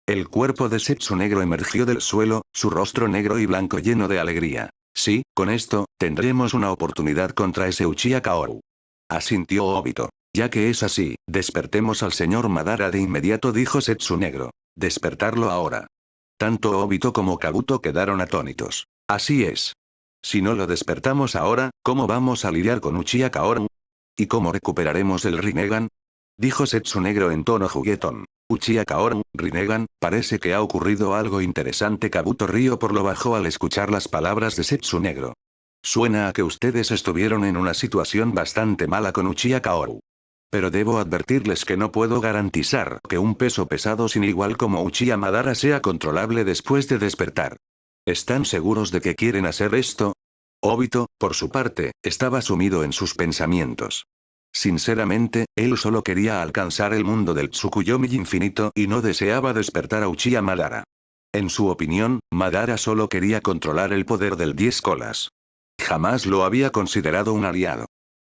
B: El cuerpo de Zetsu negro emergió del suelo, su rostro negro y blanco lleno de alegría. Sí, con esto, tendremos una oportunidad contra ese Uchiha Kaoru. Asintió Obito. Ya que es así, despertemos al señor Madara de inmediato, dijo Zetsu negro. Despertarlo ahora. Tanto Obito como Kabuto quedaron atónitos. Así es. Si no lo despertamos ahora, ¿cómo vamos a lidiar con Uchiha Kaoru? ¿Y cómo recuperaremos el Rinnegan? Dijo Zetsu negro en tono juguetón. Uchiha Kaoru, Rinnegan, parece que ha ocurrido algo interesante. Kabuto rió por lo bajo al escuchar las palabras de Zetsu negro. Suena a que ustedes estuvieron en una situación bastante mala con Uchiha Kaoru. Pero debo advertirles que no puedo garantizar que un peso pesado sin igual como Uchiha Madara sea controlable después de despertar. ¿Están seguros de que quieren hacer esto? Obito, por su parte, estaba sumido en sus pensamientos. Sinceramente, él solo quería alcanzar el mundo del Tsukuyomi infinito y no deseaba despertar a Uchiha Madara. En su opinión, Madara solo quería controlar el poder del 10 colas. Jamás lo había considerado un aliado.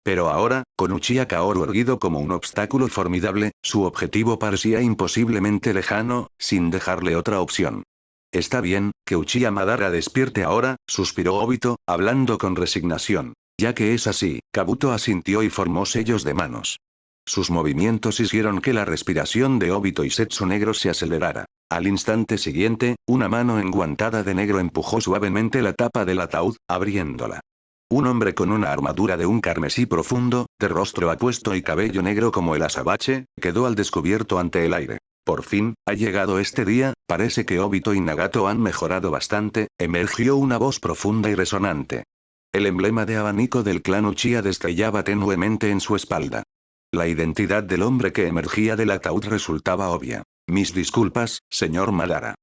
B: Pero ahora, con Uchiha Kaoru erguido como un obstáculo formidable, su objetivo parecía imposiblemente lejano, sin dejarle otra opción. Está bien, que Uchiha Madara despierte ahora, suspiró Obito, hablando con resignación. Ya que es así, Kabuto asintió y formó sellos de manos. Sus movimientos hicieron que la respiración de Obito y Zetsu negro se acelerara. Al instante siguiente, una mano enguantada de negro empujó suavemente la tapa del ataúd, abriéndola. Un hombre con una armadura de un carmesí profundo, de rostro apuesto y cabello negro como el azabache, quedó al descubierto ante el aire. Por fin, ha llegado este día, parece que Obito y Nagato han mejorado bastante, emergió una voz profunda y resonante. El emblema de abanico del clan Uchiha destellaba tenuemente en su espalda. La identidad del hombre que emergía del ataúd resultaba obvia. Mis disculpas, señor Madara.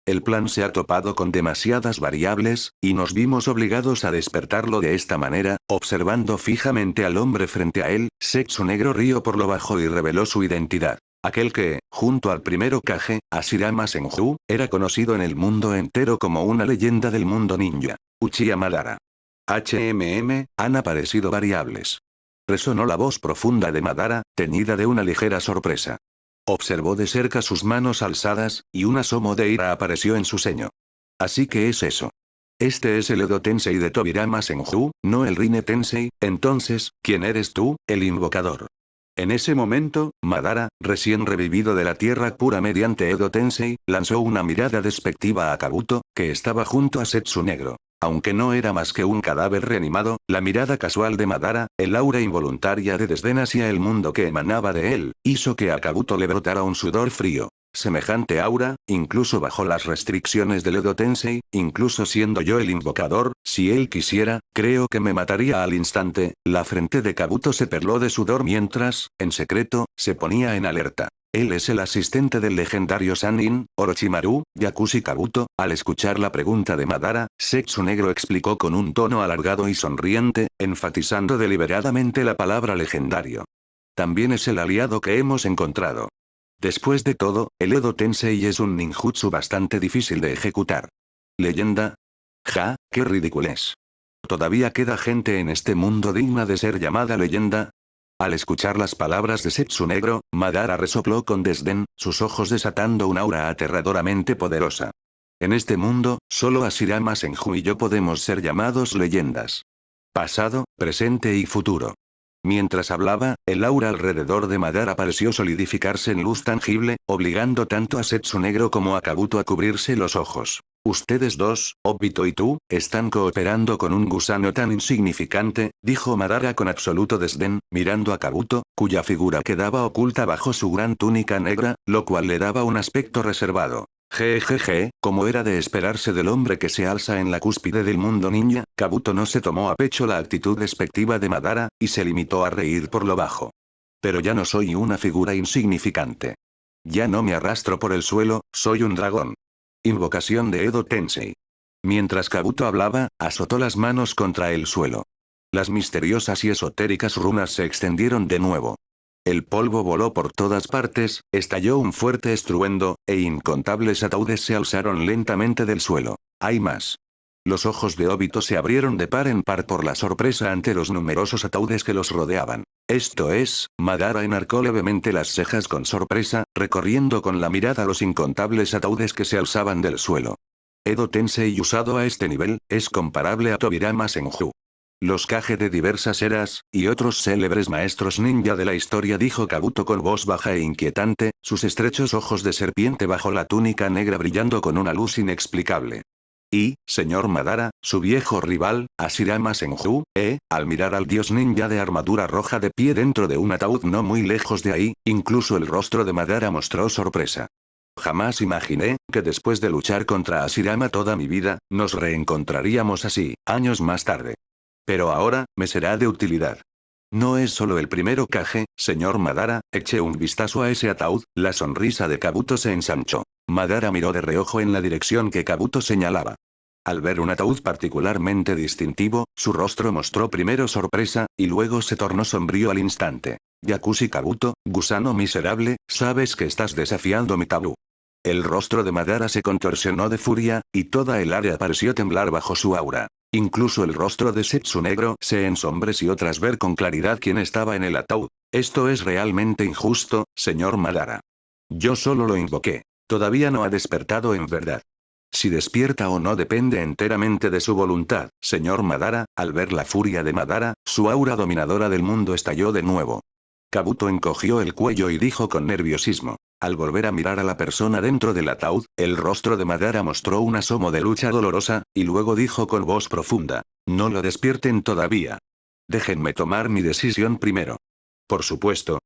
B: El plan se ha topado con demasiadas variables, y nos vimos obligados a despertarlo de esta manera, observando fijamente al hombre frente a él. Sexo Negro rió por lo bajo y reveló su identidad. Aquel que, junto al primero Kage, Hashirama Senju, era conocido en el mundo entero como una leyenda del mundo ninja. Uchiha Madara. Han aparecido variables. Resonó la voz profunda de Madara, teñida de una ligera sorpresa. Observó de cerca sus manos alzadas, y un asomo de ira apareció en su ceño. Así que es eso. Este es el Edo Tensei de Tobirama Senju, no el Rine Tensei. Entonces, ¿quién eres tú, el invocador? En ese momento, Madara, recién revivido de la tierra pura mediante Edo Tensei, lanzó una mirada despectiva a Kabuto, que estaba junto a Setsu Negro. Aunque no era más que un cadáver reanimado, la mirada casual de Madara, el aura involuntaria de desdén hacia el mundo que emanaba de él, hizo que a Kabuto le brotara un sudor frío. Semejante aura, incluso bajo las restricciones del Edo Tensei, incluso siendo yo el invocador, si él quisiera, creo que me mataría al instante. La frente de Kabuto se perló de sudor mientras, en secreto, se ponía en alerta. Él es el asistente del legendario Sannin, Orochimaru, Yakushi Kabuto. Al escuchar la pregunta de Madara, Setsu Negro explicó con un tono alargado y sonriente, enfatizando deliberadamente la palabra legendario. También es el aliado que hemos encontrado. Después de todo, el Edo Tensei es un ninjutsu bastante difícil de ejecutar. ¿Leyenda? Ja, qué ridiculez. ¿Todavía queda gente en este mundo digna de ser llamada leyenda? Al escuchar las palabras de Setsu Negro, Madara resopló con desdén, sus ojos desatando un aura aterradoramente poderosa. En este mundo, solo Hashirama Senju y yo podemos ser llamados leyendas. Pasado, presente y futuro. Mientras hablaba, el aura alrededor de Madara pareció solidificarse en luz tangible, obligando tanto a Setsu Negro como a Kabuto a cubrirse los ojos. Ustedes dos, Obito y tú, están cooperando con un gusano tan insignificante, dijo Madara con absoluto desdén, mirando a Kabuto, cuya figura quedaba oculta bajo su gran túnica negra, lo cual le daba un aspecto reservado. Jejeje, como era de esperarse del hombre que se alza en la cúspide del mundo ninja, Kabuto no se tomó a pecho la actitud despectiva de Madara, y se limitó a reír por lo bajo. Pero ya no soy una figura insignificante. Ya no me arrastro por el suelo, soy un dragón. Invocación de Edo Tensei. Mientras Kabuto hablaba, azotó las manos contra el suelo. Las misteriosas y esotéricas runas se extendieron de nuevo. El polvo voló por todas partes, estalló un fuerte estruendo, e incontables ataúdes se alzaron lentamente del suelo. Hay más. Los ojos de Obito se abrieron de par en par por la sorpresa ante los numerosos ataúdes que los rodeaban. Esto es, Madara enarcó levemente las cejas con sorpresa, recorriendo con la mirada los incontables ataúdes que se alzaban del suelo. Edo Tensei usado a este nivel, es comparable a Tobirama Senju. Los Kage de diversas eras, y otros célebres maestros ninja de la historia, dijo Kabuto con voz baja e inquietante, sus estrechos ojos de serpiente bajo la túnica negra brillando con una luz inexplicable. Y, señor Madara, su viejo rival, Hashirama Senju, al mirar al dios ninja de armadura roja de pie dentro de un ataúd no muy lejos de ahí, incluso el rostro de Madara mostró sorpresa. Jamás imaginé, que después de luchar contra Hashirama toda mi vida, nos reencontraríamos así, años más tarde. Pero ahora, me será de utilidad. No es solo el primero Kage, señor Madara, eché un vistazo a ese ataúd, la sonrisa de Kabuto se ensanchó. Madara miró de reojo en la dirección que Kabuto señalaba. Al ver un ataúd particularmente distintivo, su rostro mostró primero sorpresa, y luego se tornó sombrío al instante. Yakushi Kabuto, gusano miserable, sabes que estás desafiando mi tabú. El rostro de Madara se contorsionó de furia, y toda el área pareció temblar bajo su aura. Incluso el rostro de Setsu Negro se ensombreció tras ver con claridad quién estaba en el ataúd. Esto es realmente injusto, señor Madara. Yo solo lo invoqué. Todavía no ha despertado en verdad. Si despierta o no depende enteramente de su voluntad, señor Madara. Al ver la furia de Madara, su aura dominadora del mundo estalló de nuevo. Kabuto encogió el cuello y dijo con nerviosismo. Al volver a mirar a la persona dentro del ataúd, el rostro de Madara mostró un asomo de lucha dolorosa, y luego dijo con voz profunda. No lo despierten todavía. Déjenme tomar mi decisión primero. Por supuesto,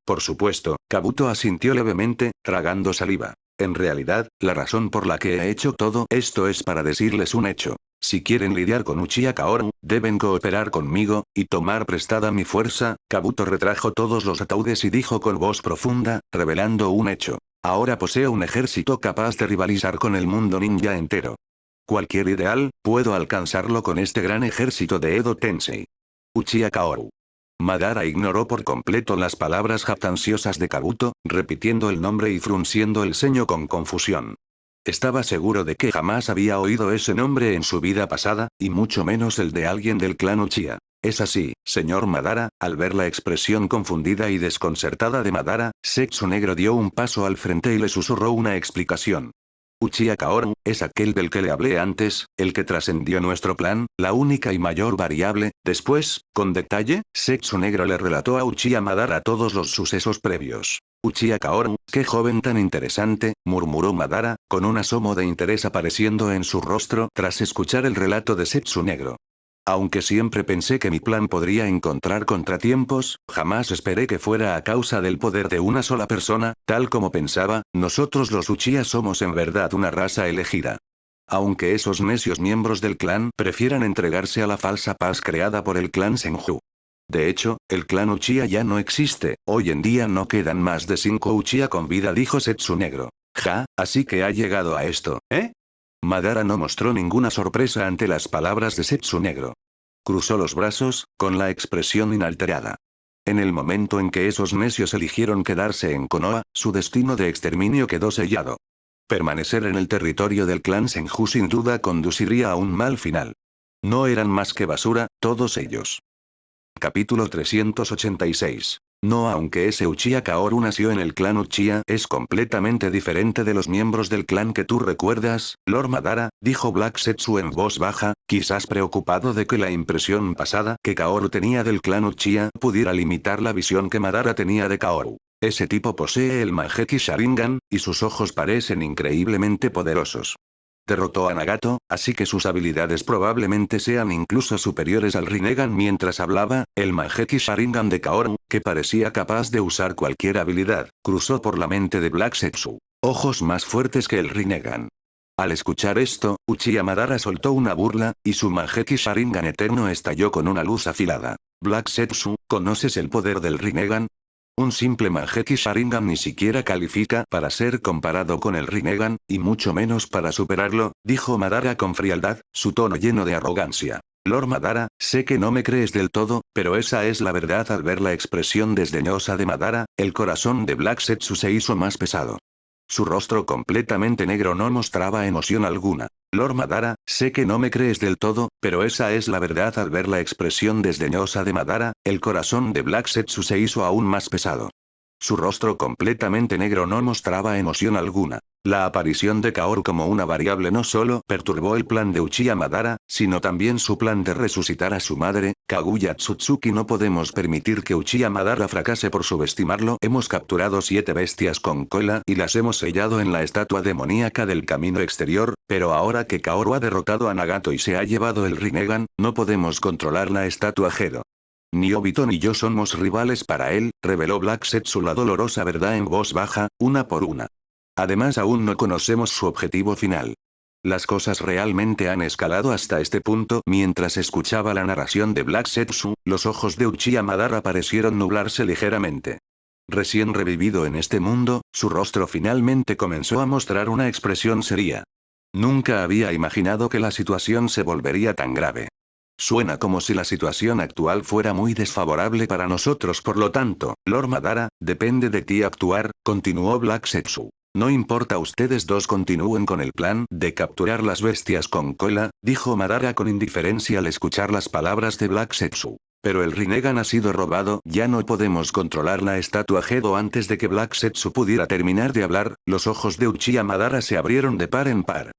B: Kabuto asintió levemente, tragando saliva. En realidad, la razón por la que he hecho todo esto es para decirles un hecho. Si quieren lidiar con Uchiha Kaoru, deben cooperar conmigo, y tomar prestada mi fuerza. Kabuto retrajo todos los ataúdes y dijo con voz profunda, revelando un hecho. Ahora poseo un ejército capaz de rivalizar con el mundo ninja entero. Cualquier ideal, puedo alcanzarlo con este gran ejército de Edo Tensei. Uchiha Kaoru. Madara ignoró por completo las palabras jactanciosas de Kabuto, repitiendo el nombre y frunciendo el ceño con confusión. Estaba seguro de que jamás había oído ese nombre en su vida pasada, y mucho menos el de alguien del clan Uchiha. Es así, señor Madara. Al ver la expresión confundida y desconcertada de Madara, Zetsu Negro dio un paso al frente y le susurró una explicación. Uchiha Kaoru, es aquel del que le hablé antes, el que trascendió nuestro plan, la única y mayor variable. Después, con detalle, Zetsu Negro le relató a Uchiha Madara todos los sucesos previos. Uchiha Kaoru, qué joven tan interesante, murmuró Madara, con un asomo de interés apareciendo en su rostro tras escuchar el relato de Zetsu Negro. Aunque siempre pensé que mi plan podría encontrar contratiempos, jamás esperé que fuera a causa del poder de una sola persona. Tal como pensaba, nosotros los Uchiha somos en verdad una raza elegida. Aunque esos necios miembros del clan prefieran entregarse a la falsa paz creada por el clan Senju. De hecho, el clan Uchiha ya no existe, hoy en día no quedan más de 5 Uchiha con vida, dijo Zetsu Negro. Ja, así que ha llegado a esto, ¿eh? Madara no mostró ninguna sorpresa ante las palabras de Zetsu Negro. Cruzó los brazos, con la expresión inalterada. En el momento en que esos necios eligieron quedarse en Konoha, su destino de exterminio quedó sellado. Permanecer en el territorio del clan Senju sin duda conduciría a un mal final. No eran más que basura, todos ellos. Capítulo 386. No, aunque ese Uchiha Kaoru nació en el clan Uchiha, es completamente diferente de los miembros del clan que tú recuerdas, Lord Madara, dijo Black Zetsu en voz baja, quizás preocupado de que la impresión pasada que Kaoru tenía del clan Uchiha pudiera limitar la visión que Madara tenía de Kaoru. Ese tipo posee el Mangekyou Sharingan, y sus ojos parecen increíblemente poderosos. Derrotó a Nagato, así que sus habilidades probablemente sean incluso superiores al Rinnegan. Mientras hablaba, el Mangekyou Sharingan de Kaoru, que parecía capaz de usar cualquier habilidad, cruzó por la mente de Black Zetsu. Ojos más fuertes que el Rinnegan. Al escuchar esto, Uchiha Madara soltó una burla, y su Mangekyou Sharingan eterno estalló con una luz afilada. Black Zetsu, ¿conoces el poder del Rinnegan? Un simple Mangekyou Sharingan ni siquiera califica para ser comparado con el Rinnegan, y mucho menos para superarlo, dijo Madara con frialdad, su tono lleno de arrogancia. Lord Madara, sé que no me crees del todo, pero esa es la verdad. Al ver la expresión desdeñosa de Madara, el corazón de Black Zetsu se hizo más pesado. Su rostro completamente negro no mostraba emoción alguna. Lord Madara, sé que no me crees del todo, pero esa es la verdad. Al ver la expresión desdeñosa de Madara, el corazón de Black Zetsu se hizo aún más pesado. Su rostro completamente negro no mostraba emoción alguna. La aparición de Kaoru como una variable no solo perturbó el plan de Uchiha Madara, sino también su plan de resucitar a su madre, Kaguya Tsutsuki. No podemos permitir que Uchiha Madara fracase por subestimarlo. Hemos capturado 7 bestias con cola y las hemos sellado en la estatua demoníaca del camino exterior, pero ahora que Kaoru ha derrotado a Nagato y se ha llevado el Rinnegan, no podemos controlar la estatua Gedo. Ni Obito ni yo somos rivales para él, reveló Black Zetsu la dolorosa verdad en voz baja, una por una. Además, aún no conocemos su objetivo final. Las cosas realmente han escalado hasta este punto. Mientras escuchaba la narración de Black Zetsu, los ojos de Uchiha Madara parecieron nublarse ligeramente. Recién revivido en este mundo, su rostro finalmente comenzó a mostrar una expresión seria. Nunca había imaginado que la situación se volvería tan grave. Suena como si la situación actual fuera muy desfavorable para nosotros. Por lo tanto, Lord Madara, depende de ti actuar, continuó Black Zetsu. No importa, ustedes dos continúen con el plan de capturar las bestias con cola, dijo Madara con indiferencia al escuchar las palabras de Black Zetsu. Pero el Rinnegan ha sido robado. Ya no podemos controlar la estatua Gedo. Antes de que Black Zetsu pudiera terminar de hablar, los ojos de Uchiha Madara se abrieron de par en par.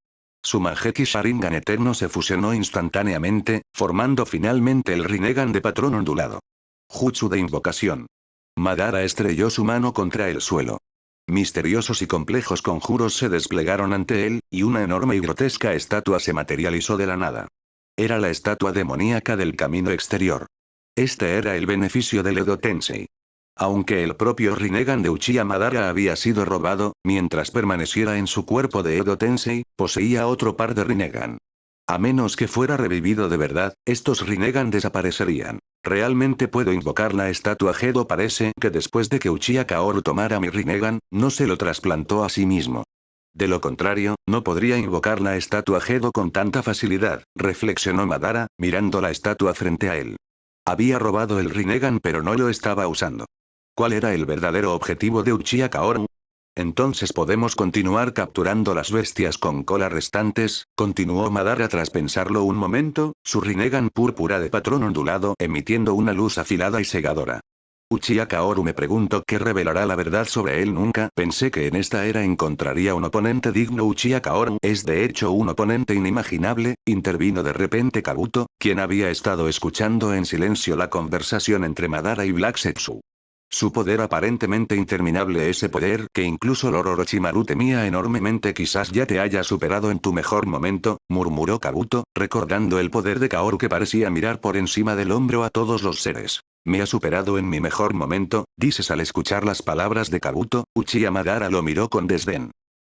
B: Su Mangekyou Sharingan eterno se fusionó instantáneamente, formando finalmente el Rinnegan de patrón ondulado. Jutsu de invocación. Madara estrelló su mano contra el suelo. Misteriosos y complejos conjuros se desplegaron ante él, y una enorme y grotesca estatua se materializó de la nada. Era la estatua demoníaca del camino exterior. Este era el beneficio del Edo Tensei. Aunque el propio Rinnegan de Uchiha Madara había sido robado, mientras permaneciera en su cuerpo de Edo Tensei, poseía otro par de Rinnegan. A menos que fuera revivido de verdad, estos Rinnegan desaparecerían. Realmente puedo invocar la estatua Gedo. Parece que después de que Uchiha Kaoru tomara mi Rinnegan, no se lo trasplantó a sí mismo. De lo contrario, no podría invocar la estatua Gedo con tanta facilidad, reflexionó Madara, mirando la estatua frente a él. Había robado el Rinnegan pero no lo estaba usando. ¿Cuál era el verdadero objetivo de Uchiha Kaoru? Entonces podemos continuar capturando las bestias con cola restantes, continuó Madara tras pensarlo un momento, su Rinnegan púrpura de patrón ondulado emitiendo una luz afilada y cegadora. Uchiha Kaoru me pregunto qué revelará la verdad sobre él. Nunca pensé que en esta era encontraría un oponente digno. Uchiha Kaoru es de hecho un oponente inimaginable, intervino de repente Kabuto, quien había estado escuchando en silencio la conversación entre Madara y Black Zetsu. Su poder aparentemente interminable, ese poder que incluso Lord Orochimaru temía enormemente. Quizás ya te haya superado en tu mejor momento, murmuró Kabuto, recordando el poder de Kaoru que parecía mirar por encima del hombro a todos los seres. Me ha superado en mi mejor momento, dices al escuchar las palabras de Kabuto. Uchiha Madara lo miró con desdén.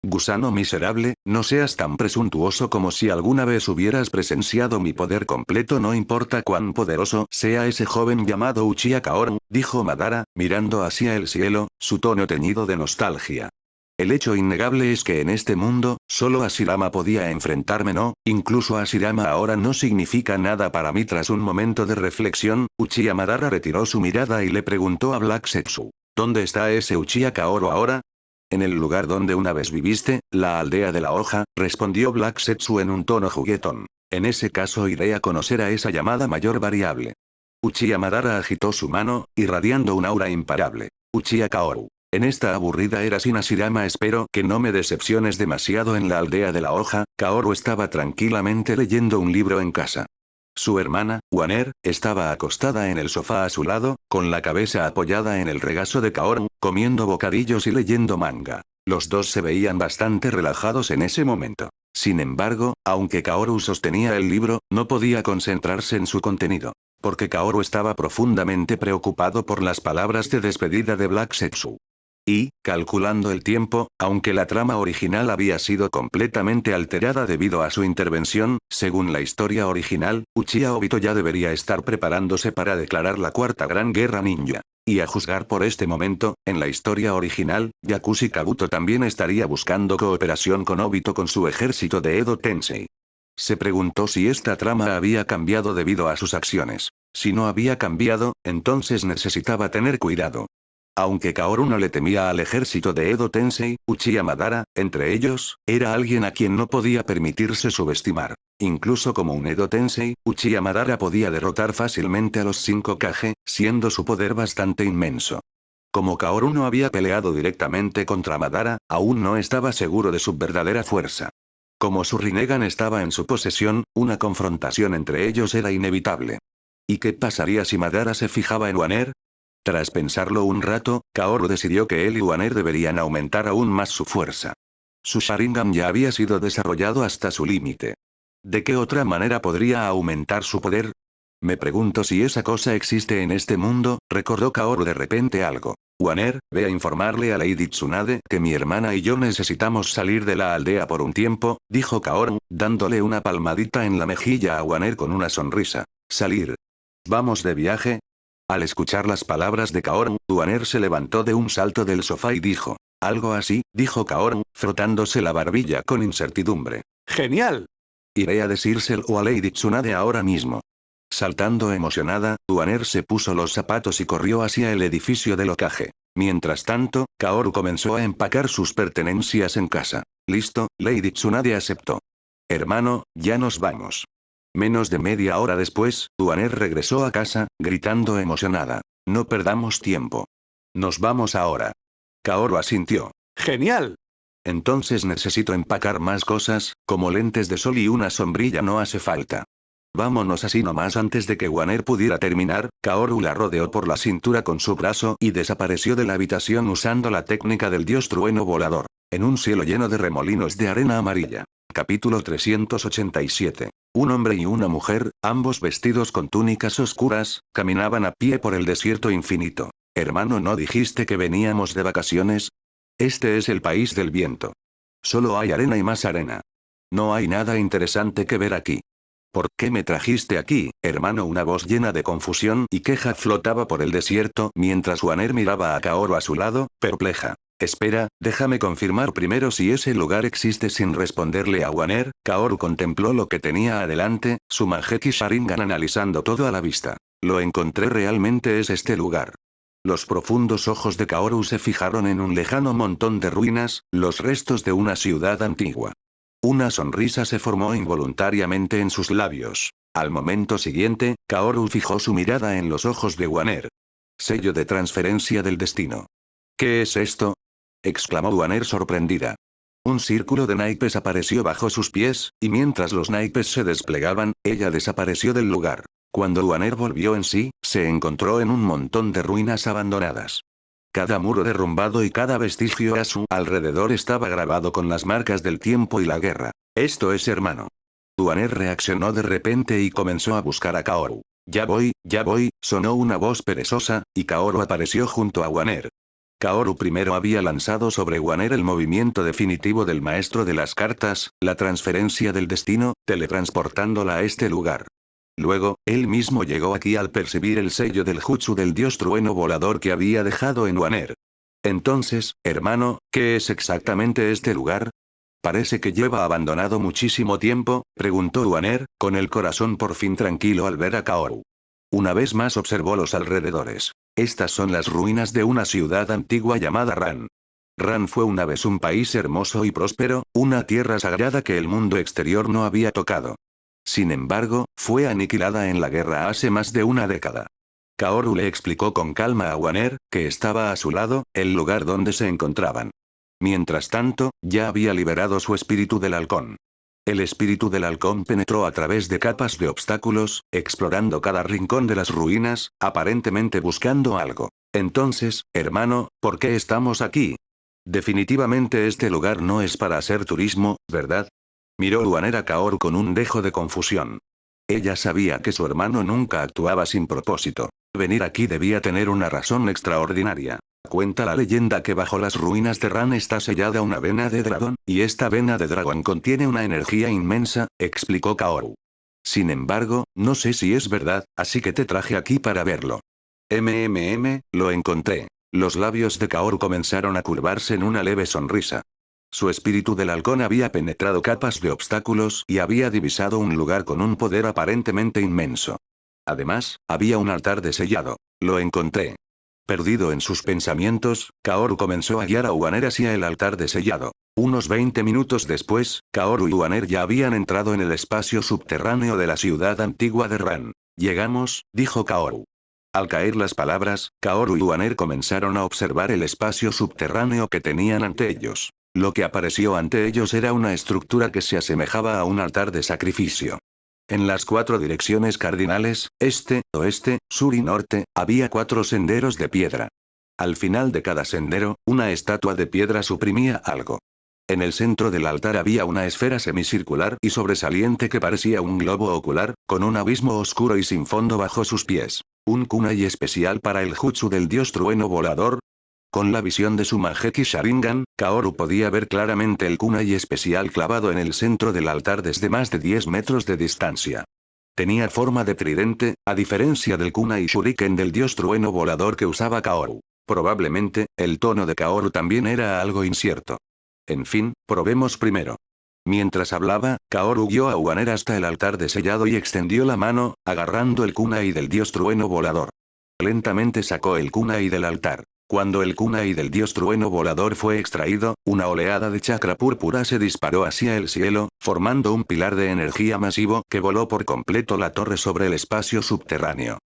B: Gusano miserable, no seas tan presuntuoso como si alguna vez hubieras presenciado mi poder completo. No importa cuán poderoso sea ese joven llamado Uchiha Kaoru, dijo Madara, mirando hacia el cielo, su tono teñido de nostalgia. El hecho innegable es que en este mundo, solo Hashirama podía enfrentarme. No, incluso Hashirama ahora no significa nada para mí. Tras un momento de reflexión, Uchiha Madara retiró su mirada y le preguntó a Black Zetsu. ¿Dónde está ese Uchiha Kaoru ahora? En el lugar donde una vez viviste, la aldea de la hoja, respondió Black Zetsu en un tono juguetón. En ese caso iré a conocer a esa llamada mayor variable. Uchiha Madara agitó su mano, irradiando un aura imparable. Uchiha Kaoru. En esta aburrida era sin Hashirama espero que no me decepciones demasiado. En la aldea de la hoja, Kaoru estaba tranquilamente leyendo un libro en casa. Su hermana, Waner, estaba acostada en el sofá a su lado, con la cabeza apoyada en el regazo de Kaoru, comiendo bocadillos y leyendo manga. Los dos se veían bastante relajados en ese momento. Sin embargo, aunque Kaoru sostenía el libro, no podía concentrarse en su contenido. Porque Kaoru estaba profundamente preocupado por las palabras de despedida de Black Zetsu. Y, calculando el tiempo, aunque la trama original había sido completamente alterada debido a su intervención, según la historia original, Uchiha Obito ya debería estar preparándose para declarar la Cuarta Gran Guerra Ninja. Y a juzgar por este momento, en la historia original, Yakushi Kabuto también estaría buscando cooperación con Obito con su ejército de Edo Tensei. Se preguntó si esta trama había cambiado debido a sus acciones. Si no había cambiado, entonces necesitaba tener cuidado. Aunque Kaoru no le temía al ejército de Edo Tensei, Uchiha Madara, entre ellos, era alguien a quien no podía permitirse subestimar. Incluso como un Edo Tensei, Uchiha Madara podía derrotar fácilmente a los 5 Kage, siendo su poder bastante inmenso. Como Kaoru no había peleado directamente contra Madara, aún no estaba seguro de su verdadera fuerza. Como su Rinnegan estaba en su posesión, una confrontación entre ellos era inevitable. ¿Y qué pasaría si Madara se fijaba en Waner? Tras pensarlo un rato, Kaoru decidió que él y Waner deberían aumentar aún más su fuerza. Su Sharingan ya había sido desarrollado hasta su límite. ¿De qué otra manera podría aumentar su poder? Me pregunto si esa cosa existe en este mundo, recordó Kaoru de repente algo. Waner, ve a informarle a Lady Tsunade que mi hermana y yo necesitamos salir de la aldea por un tiempo, dijo Kaoru, dándole una palmadita en la mejilla a Waner con una sonrisa. ¿Salir? ¿Vamos de viaje? Al escuchar las palabras de Kaoru, Waner se levantó de un salto del sofá y dijo. Algo así, dijo Kaoru, frotándose la barbilla con incertidumbre. ¡Genial! Iré a decírselo a Lady Tsunade ahora mismo. Saltando emocionada, Waner se puso los zapatos y corrió hacia el edificio del Hokage. Mientras tanto, Kaoru comenzó a empacar sus pertenencias en casa. Listo, Lady Tsunade aceptó. Hermano, ya nos vamos. Menos de media hora después, Waner regresó a casa, gritando emocionada. No perdamos tiempo. Nos vamos ahora. Kaoru asintió. ¡Genial! Entonces necesito empacar más cosas, como lentes de sol y una sombrilla no hace falta. Vámonos así nomás. Antes de que Waner pudiera terminar, Kaoru la rodeó por la cintura con su brazo y desapareció de la habitación usando la técnica del dios trueno volador. En un cielo lleno de remolinos de arena amarilla. Capítulo 387. Un hombre y una mujer, ambos vestidos con túnicas oscuras, caminaban a pie por el desierto infinito. Hermano, ¿no dijiste que veníamos de vacaciones? Este es el país del viento. Solo hay arena y más arena. No hay nada interesante que ver aquí. ¿Por qué me trajiste aquí, hermano? Una voz llena de confusión y queja flotaba por el desierto mientras Waner miraba a Kaoru a su lado, perpleja. Espera, déjame confirmar primero si ese lugar existe. Sin responderle a Waner, Kaoru contempló lo que tenía adelante, su Mangekyou Sharingan analizando todo a la vista. Lo encontré, realmente es este lugar. Los profundos ojos de Kaoru se fijaron en un lejano montón de ruinas, los restos de una ciudad antigua. Una sonrisa se formó involuntariamente en sus labios. Al momento siguiente, Kaoru fijó su mirada en los ojos de Waner. Sello de transferencia del destino. ¿Qué es esto?, exclamó Waner sorprendida. Un círculo de naipes apareció bajo sus pies, y mientras los naipes se desplegaban, ella desapareció del lugar. Cuando Waner volvió en sí, se encontró en un montón de ruinas abandonadas. Cada muro derrumbado y cada vestigio a su alrededor estaba grabado con las marcas del tiempo y la guerra. Esto es, hermano. Waner reaccionó de repente y comenzó a buscar a Kaoru. Ya voy, sonó una voz perezosa, y Kaoru apareció junto a Waner. Kaoru primero había lanzado sobre Waner el movimiento definitivo del maestro de las cartas, la transferencia del destino, teletransportándola a este lugar. Luego, él mismo llegó aquí al percibir el sello del jutsu del dios trueno volador que había dejado en Waner. Entonces, hermano, ¿qué es exactamente este lugar? Parece que lleva abandonado muchísimo tiempo, preguntó Waner, con el corazón por fin tranquilo al ver a Kaoru. Una vez más observó los alrededores. Estas son las ruinas de una ciudad antigua llamada Ran. Ran fue una vez un país hermoso y próspero, una tierra sagrada que el mundo exterior no había tocado. Sin embargo, fue aniquilada en la guerra hace más de una década. Kaoru le explicó con calma a Waner, que estaba a su lado, el lugar donde se encontraban. Mientras tanto, ya había liberado su espíritu del halcón. El espíritu del halcón penetró a través de capas de obstáculos, explorando cada rincón de las ruinas, aparentemente buscando algo. Entonces, hermano, ¿por qué estamos aquí? Definitivamente este lugar no es para hacer turismo, ¿verdad? Miró Waner a Kaoru con un dejo de confusión. Ella sabía que su hermano nunca actuaba sin propósito. Venir aquí debía tener una razón extraordinaria. Cuenta la leyenda que bajo las ruinas de Ran está sellada una vena de dragón, y esta vena de dragón contiene una energía inmensa, explicó Kaoru. Sin embargo, no sé si es verdad, así que te traje aquí para verlo. Lo encontré. Los labios de Kaoru comenzaron a curvarse en una leve sonrisa. Su espíritu del halcón había penetrado capas de obstáculos y había divisado un lugar con un poder aparentemente inmenso. Además, había un altar desellado. Lo encontré. Perdido en sus pensamientos, Kaoru comenzó a guiar a Waner hacia el altar desellado. Unos 20 minutos después, Kaoru y Waner ya habían entrado en el espacio subterráneo de la ciudad antigua de Ran. Llegamos, dijo Kaoru. Al caer las palabras, Kaoru y Waner comenzaron a observar el espacio subterráneo que tenían ante ellos. Lo que apareció ante ellos era una estructura que se asemejaba a un altar de sacrificio. En las 4 direcciones cardinales, este, oeste, sur y norte, había 4 senderos de piedra. Al final de cada sendero, una estatua de piedra suprimía algo. En el centro del altar había una esfera semicircular y sobresaliente que parecía un globo ocular, con un abismo oscuro y sin fondo bajo sus pies. Un kunai especial para el jutsu del dios trueno volador. Con la visión de su Mangekyou Sharingan, Kaoru podía ver claramente el kunai especial clavado en el centro del altar desde más de 10 metros de distancia. Tenía forma de tridente, a diferencia del kunai shuriken del dios trueno volador que usaba Kaoru. Probablemente, el tono de Kaoru también era algo incierto. En fin, probemos primero. Mientras hablaba, Kaoru guió a Waner hasta el altar desellado y extendió la mano, agarrando el kunai del dios trueno volador. Lentamente sacó el kunai del altar. Cuando el kunai del dios trueno volador fue extraído, una oleada de chakra púrpura se disparó hacia el cielo, formando un pilar de energía masivo que voló por completo la torre sobre el espacio subterráneo.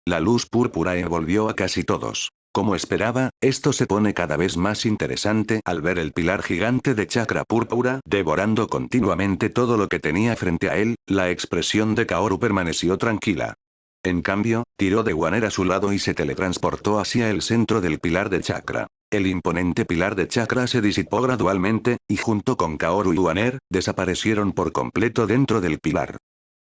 B: La luz púrpura envolvió a casi todos. Como esperaba, esto se pone cada vez más interesante al ver el pilar gigante de chakra púrpura devorando continuamente todo lo que tenía frente a él. La expresión de Kaoru permaneció tranquila. En cambio, tiró de Waner a su lado y se teletransportó hacia el centro del pilar de chakra. El imponente pilar de chakra se disipó gradualmente, y junto con Kaoru y Waner, desaparecieron por completo dentro del pilar.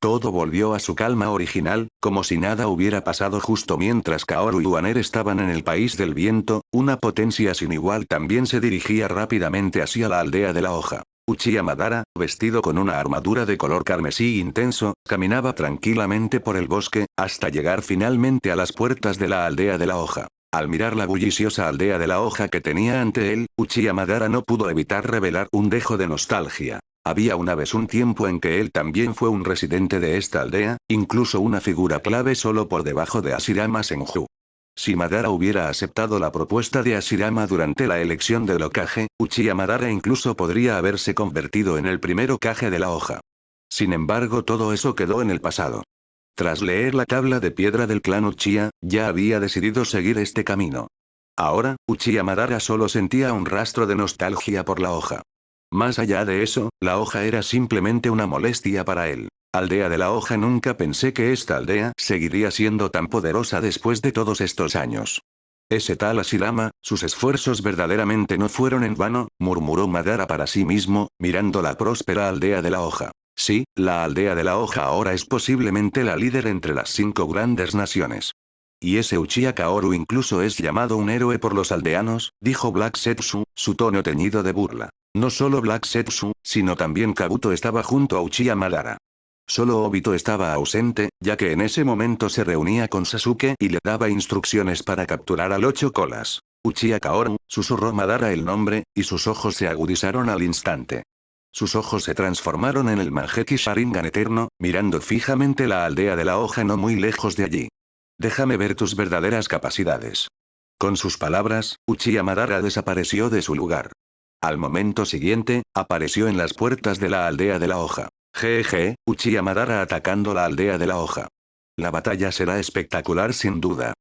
B: Todo volvió a su calma original, como si nada hubiera pasado justo mientras Kaoru y Waner estaban en el país del viento. Una potencia sin igual también se dirigía rápidamente hacia la aldea de la hoja. Uchiha Madara, vestido con una armadura de color carmesí intenso, caminaba tranquilamente por el bosque, hasta llegar finalmente a las puertas de la aldea de la hoja. Al mirar la bulliciosa aldea de la hoja que tenía ante él, Uchiha Madara no pudo evitar revelar un dejo de nostalgia. Había una vez un tiempo en que él también fue un residente de esta aldea, incluso una figura clave solo por debajo de Hashirama Senju. Si Madara hubiera aceptado la propuesta de Hashirama durante la elección del Hokage, Uchiha Madara incluso podría haberse convertido en el primer Hokage de la hoja. Sin embargo, todo eso quedó en el pasado. Tras leer la tabla de piedra del clan Uchiha, ya había decidido seguir este camino. Ahora, Uchiha Madara solo sentía un rastro de nostalgia por la hoja. Más allá de eso, la hoja era simplemente una molestia para él. Aldea de la hoja, nunca pensé que esta aldea seguiría siendo tan poderosa después de todos estos años. Ese tal Hashirama, sus esfuerzos verdaderamente no fueron en vano, murmuró Madara para sí mismo, mirando la próspera aldea de la hoja. Sí, la aldea de la hoja ahora es posiblemente la líder entre las 5 grandes naciones. Y ese Uchiha Kaoru incluso es llamado un héroe por los aldeanos, dijo Black Setsu, su tono teñido de burla. No solo Black Setsu, sino también Kabuto estaba junto a Uchiha Madara. Solo Obito estaba ausente, ya que en ese momento se reunía con Sasuke y le daba instrucciones para capturar al 8 colas. Uchiha Kaoru, susurró Madara el nombre, y sus ojos se agudizaron al instante. Sus ojos se transformaron en el Mangekyou Sharingan eterno, mirando fijamente la aldea de la hoja no muy lejos de allí. Déjame ver tus verdaderas capacidades. Con sus palabras, Uchiha Madara desapareció de su lugar. Al momento siguiente, apareció en las puertas de la aldea de la hoja. Jeje, Uchiha Madara atacando la aldea de la hoja. La batalla será espectacular sin duda.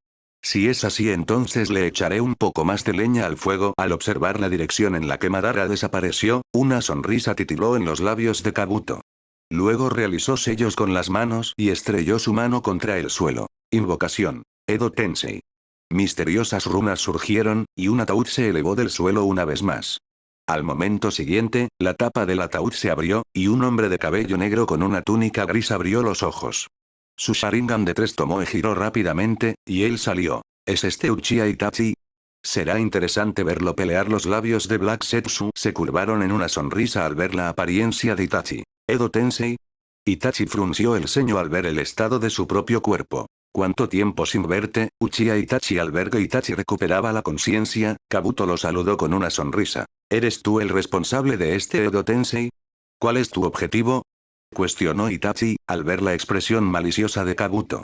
B: Si es así, entonces le echaré un poco más de leña al fuego. Al observar la dirección en la que Madara desapareció, una sonrisa titiló en los labios de Kabuto. Luego realizó sellos con las manos y estrelló su mano contra el suelo. Invocación. Edo Tensei. Misteriosas runas surgieron, y un ataúd se elevó del suelo una vez más. Al momento siguiente, la tapa del ataúd se abrió, y un hombre de cabello negro con una túnica gris abrió los ojos. Su Sharingan de 3 tomó y giró rápidamente, y él salió. ¿Es este Uchiha Itachi? Será interesante verlo pelear. Los labios de Black Setsu se curvaron en una sonrisa al ver la apariencia de Itachi. ¿Edo Tensei? Itachi frunció el ceño al ver el estado de su propio cuerpo. ¿Cuánto tiempo sin verte, Uchiha Itachi? Al ver que Itachi recuperaba la conciencia, Kabuto lo saludó con una sonrisa. ¿Eres tú el responsable de este Edo Tensei? ¿Cuál es tu objetivo? Cuestionó Itachi, al ver la expresión maliciosa de Kabuto.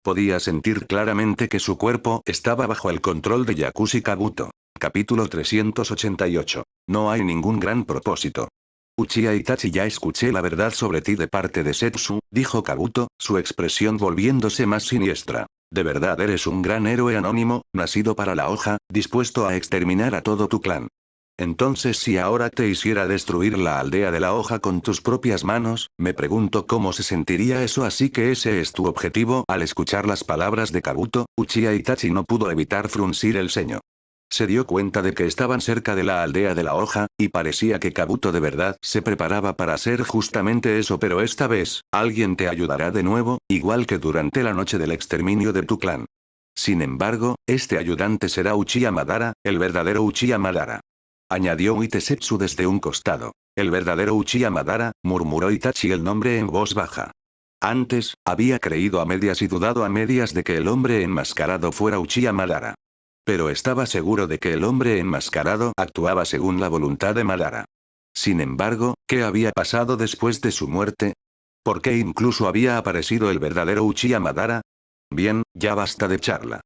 B: Podía sentir claramente que su cuerpo estaba bajo el control de Yakushi Kabuto. Capítulo 388. No hay ningún gran propósito. Uchiha Itachi, ya escuché la verdad sobre ti de parte de Setsu, dijo Kabuto, su expresión volviéndose más siniestra. De verdad eres un gran héroe anónimo, nacido para la hoja, dispuesto a exterminar a todo tu clan. Entonces, si ahora te hiciera destruir la aldea de la hoja con tus propias manos, me pregunto cómo se sentiría eso. Así que ese es tu objetivo. Al escuchar las palabras de Kabuto, Uchiha Itachi no pudo evitar fruncir el ceño. Se dio cuenta de que estaban cerca de la aldea de la hoja, y parecía que Kabuto de verdad se preparaba para hacer justamente eso. Pero esta vez, alguien te ayudará de nuevo, igual que durante la noche del exterminio de tu clan. Sin embargo, este ayudante será Uchiha Madara, el verdadero Uchiha Madara. Añadió Uitesetsu desde un costado. El verdadero Uchiha Madara, murmuró Itachi el nombre en voz baja. Antes, había creído a medias y dudado a medias de que el hombre enmascarado fuera Uchiha Madara. Pero estaba seguro de que el hombre enmascarado actuaba según la voluntad de Madara. Sin embargo, ¿qué había pasado después de su muerte? ¿Por qué incluso había aparecido el verdadero Uchiha Madara? Bien, ya basta de charla.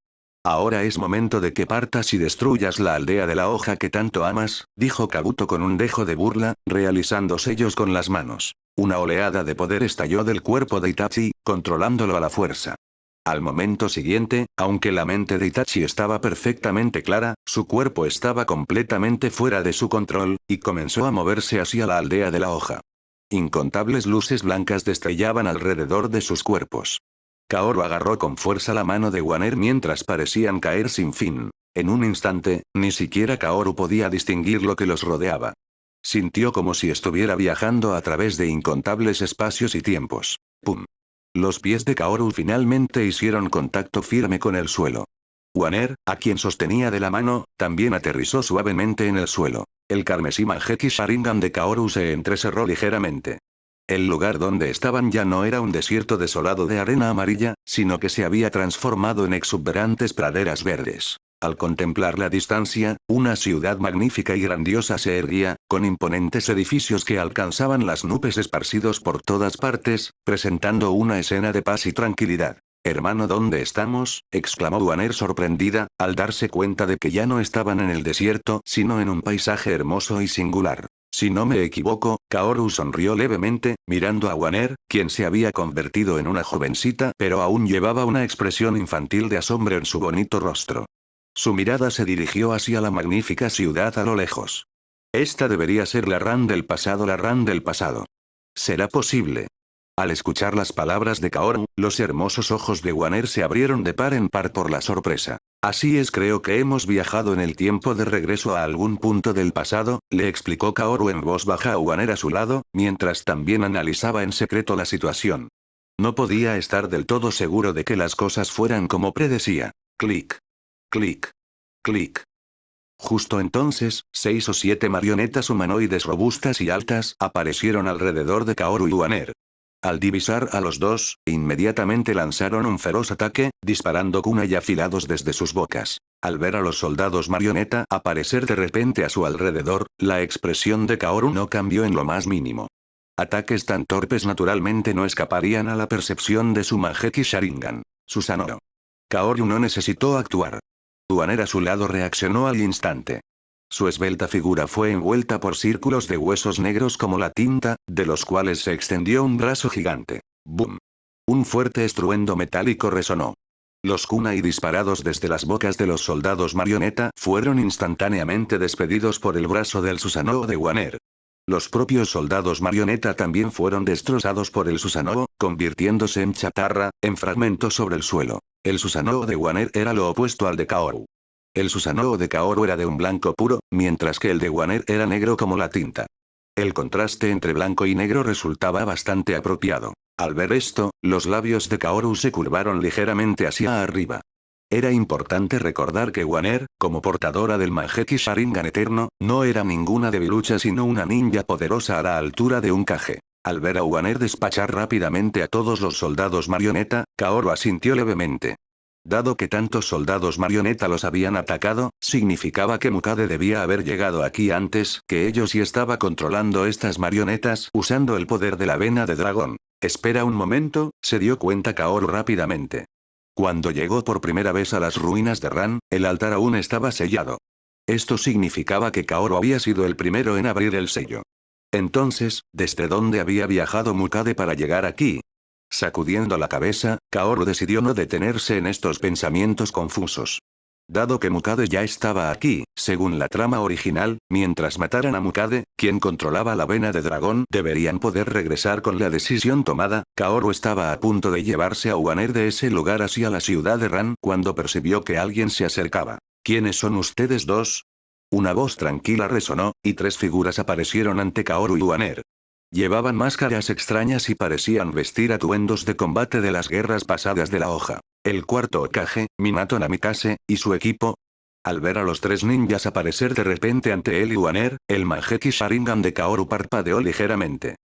B: Ahora es momento de que partas y destruyas la aldea de la hoja que tanto amas, dijo Kabuto con un dejo de burla, realizando sellos con las manos. Una oleada de poder estalló del cuerpo de Itachi, controlándolo a la fuerza. Al momento siguiente, aunque la mente de Itachi estaba perfectamente clara, su cuerpo estaba completamente fuera de su control, y comenzó a moverse hacia la aldea de la hoja. Incontables luces blancas destrellaban alrededor de sus cuerpos. Kaoru agarró con fuerza la mano de Wanner mientras parecían caer sin fin. En un instante, ni siquiera Kaoru podía distinguir lo que los rodeaba. Sintió como si estuviera viajando a través de incontables espacios y tiempos. ¡Pum! Los pies de Kaoru finalmente hicieron contacto firme con el suelo. Waner, a quien sostenía de la mano, también aterrizó suavemente en el suelo. El carmesí Mangekyou Sharingan de Kaoru se entrecerró ligeramente. El lugar donde estaban ya no era un desierto desolado de arena amarilla, sino que se había transformado en exuberantes praderas verdes. Al contemplar la distancia, una ciudad magnífica y grandiosa se erguía, con imponentes edificios que alcanzaban las nubes esparcidos por todas partes, presentando una escena de paz y tranquilidad. «Hermano, ¿dónde estamos?», exclamó Waner sorprendida, al darse cuenta de que ya no estaban en el desierto, sino en un paisaje hermoso y singular. Si no me equivoco, Kaoru sonrió levemente, mirando a Waner, quien se había convertido en una jovencita pero aún llevaba una expresión infantil de asombro en su bonito rostro. Su mirada se dirigió hacia la magnífica ciudad a lo lejos. Esta debería ser la Ran del pasado, la Ran del pasado. ¿Será posible? Al escuchar las palabras de Kaoru, los hermosos ojos de Waner se abrieron de par en par por la sorpresa. Así es, creo que hemos viajado en el tiempo de regreso a algún punto del pasado, le explicó Kaoru en voz baja a Waner a su lado, mientras también analizaba en secreto la situación. No podía estar del todo seguro de que las cosas fueran como predecía. Clic. Clic. Clic. Justo entonces, 6 o 7 marionetas humanoides robustas y altas aparecieron alrededor de Kaoru y Waner. Al divisar a los dos, inmediatamente lanzaron un feroz ataque, disparando kunai afilados desde sus bocas. Al ver a los soldados marioneta aparecer de repente a su alrededor, la expresión de Kaoru no cambió en lo más mínimo. Ataques tan torpes naturalmente no escaparían a la percepción de su Mangekyou Sharingan. Susanoo. Kaoru no necesitó actuar. Waner a su lado reaccionó al instante. Su esbelta figura fue envuelta por círculos de huesos negros como la tinta, de los cuales se extendió un brazo gigante. ¡Bum! Un fuerte estruendo metálico resonó. Los kunai disparados desde las bocas de los soldados marioneta fueron instantáneamente despedidos por el brazo del Susanoo de Waner. Los propios soldados marioneta también fueron destrozados por el Susanoo, convirtiéndose en chatarra, en fragmentos sobre el suelo. El Susanoo de Waner era lo opuesto al de Kaoru. El Susanoo de Kaoru era de un blanco puro, mientras que el de Waner era negro como la tinta. El contraste entre blanco y negro resultaba bastante apropiado. Al ver esto, los labios de Kaoru se curvaron ligeramente hacia arriba. Era importante recordar que Waner, como portadora del Mangekyou Sharingan eterno, no era ninguna debilucha sino una ninja poderosa a la altura de un Kage. Al ver a Waner despachar rápidamente a todos los soldados marioneta, Kaoru asintió levemente. Dado que tantos soldados marioneta los habían atacado, significaba que Mukade debía haber llegado aquí antes que ellos y estaba controlando estas marionetas usando el poder de la vena de dragón. Espera un momento, se dio cuenta Kaoru rápidamente. Cuando llegó por primera vez a las ruinas de Ran, el altar aún estaba sellado. Esto significaba que Kaoru había sido el primero en abrir el sello. Entonces, ¿desde dónde había viajado Mukade para llegar aquí? Sacudiendo la cabeza, Kaoru decidió no detenerse en estos pensamientos confusos. Dado que Mukade ya estaba aquí, según la trama original, mientras mataran a Mukade, quien controlaba la vena de dragón, deberían poder regresar con la decisión tomada. Kaoru estaba a punto de llevarse a Waner de ese lugar hacia la ciudad de Ran cuando percibió que alguien se acercaba. ¿Quiénes son ustedes dos? Una voz tranquila resonó, y 3 figuras aparecieron ante Kaoru y Waner. Llevaban máscaras extrañas y parecían vestir atuendos de combate de las guerras pasadas de la hoja. El cuarto Hokage, Minato Namikaze, y su equipo. Al ver a los 3 ninjas aparecer de repente ante él y Waner, el Mangekyou Sharingan de Kaoru parpadeó ligeramente.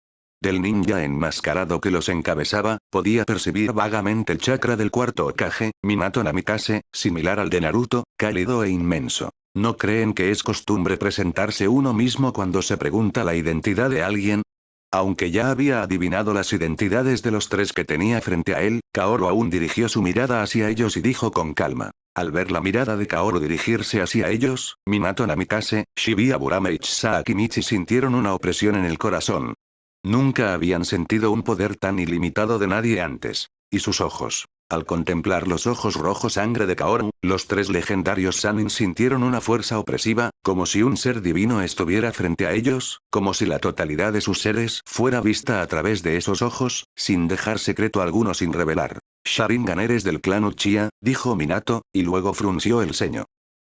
B: Del ninja enmascarado que los encabezaba, podía percibir vagamente el chakra del cuarto Hokage, Minato Namikaze, similar al de Naruto, cálido e inmenso. ¿No creen que es costumbre presentarse uno mismo cuando se pregunta la identidad de alguien? Aunque ya había adivinado las identidades de los 3 que tenía frente a él, Kaoru aún dirigió su mirada hacia ellos y dijo con calma. Al ver la mirada de Kaoru dirigirse hacia ellos, Minato Namikaze, Shibuya Burama y Chisaaki Michi sintieron una opresión en el corazón. Nunca habían sentido un poder tan ilimitado de nadie antes. Y sus ojos. Al contemplar los ojos rojos sangre de Kaoru, los 3 legendarios Sannin sintieron una fuerza opresiva, como si un ser divino estuviera frente a ellos, como si la totalidad de sus seres fuera vista a través de esos ojos, sin dejar secreto alguno sin revelar. Sharingan eres del clan Uchiha, dijo Minato, y luego frunció el ceño.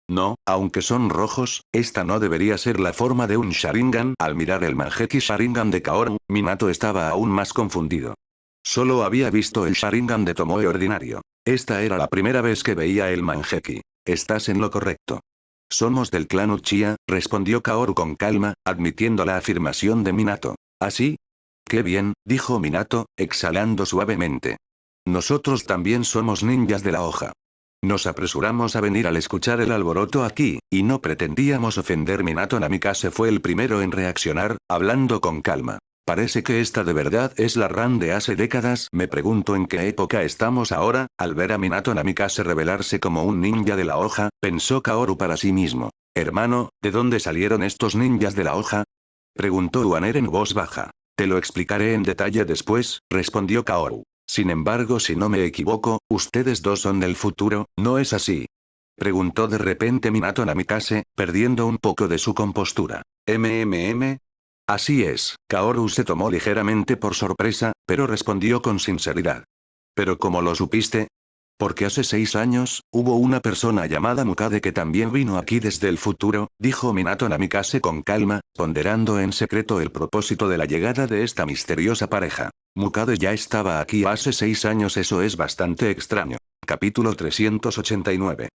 B: No, aunque son rojos, esta no debería ser la forma de un Sharingan. Al mirar el Mangekyou Sharingan de Kaoru, Minato estaba aún más confundido. Solo había visto el Sharingan de Tomoe ordinario. Esta era la primera vez que veía el Mangekyou. estás en lo correcto. Somos del clan Uchiha, respondió Kaoru con calma, admitiendo la afirmación de Minato. ¿Así? Qué bien, dijo Minato, exhalando suavemente. Nosotros también somos ninjas de la hoja. Nos apresuramos a venir al escuchar el alboroto aquí, y no pretendíamos ofender. Minato Namikaze fue el primero en reaccionar, hablando con calma. Parece que esta de verdad es la Ran de hace décadas. Me pregunto en qué época estamos ahora. Al ver a Minato Namikaze revelarse como un ninja de la hoja, pensó Kaoru para sí mismo. Hermano, ¿de dónde salieron estos ninjas de la hoja? Preguntó Uaner en voz baja. Te lo explicaré en detalle después, respondió Kaoru. Sin embargo, si no me equivoco, ustedes dos son del futuro, ¿no es así? Preguntó de repente Minato Namikaze, perdiendo un poco de su compostura. ¿MMM? Así es, Kaoru se tomó ligeramente por sorpresa, pero respondió con sinceridad. ¿Pero cómo lo supiste? Porque hace 6 años, hubo una persona llamada Mukade que también vino aquí desde el futuro, dijo Minato Namikaze con calma, ponderando en secreto el propósito de la llegada de esta misteriosa pareja. Mukade ya estaba aquí hace 6 años, eso es bastante extraño. Capítulo 389.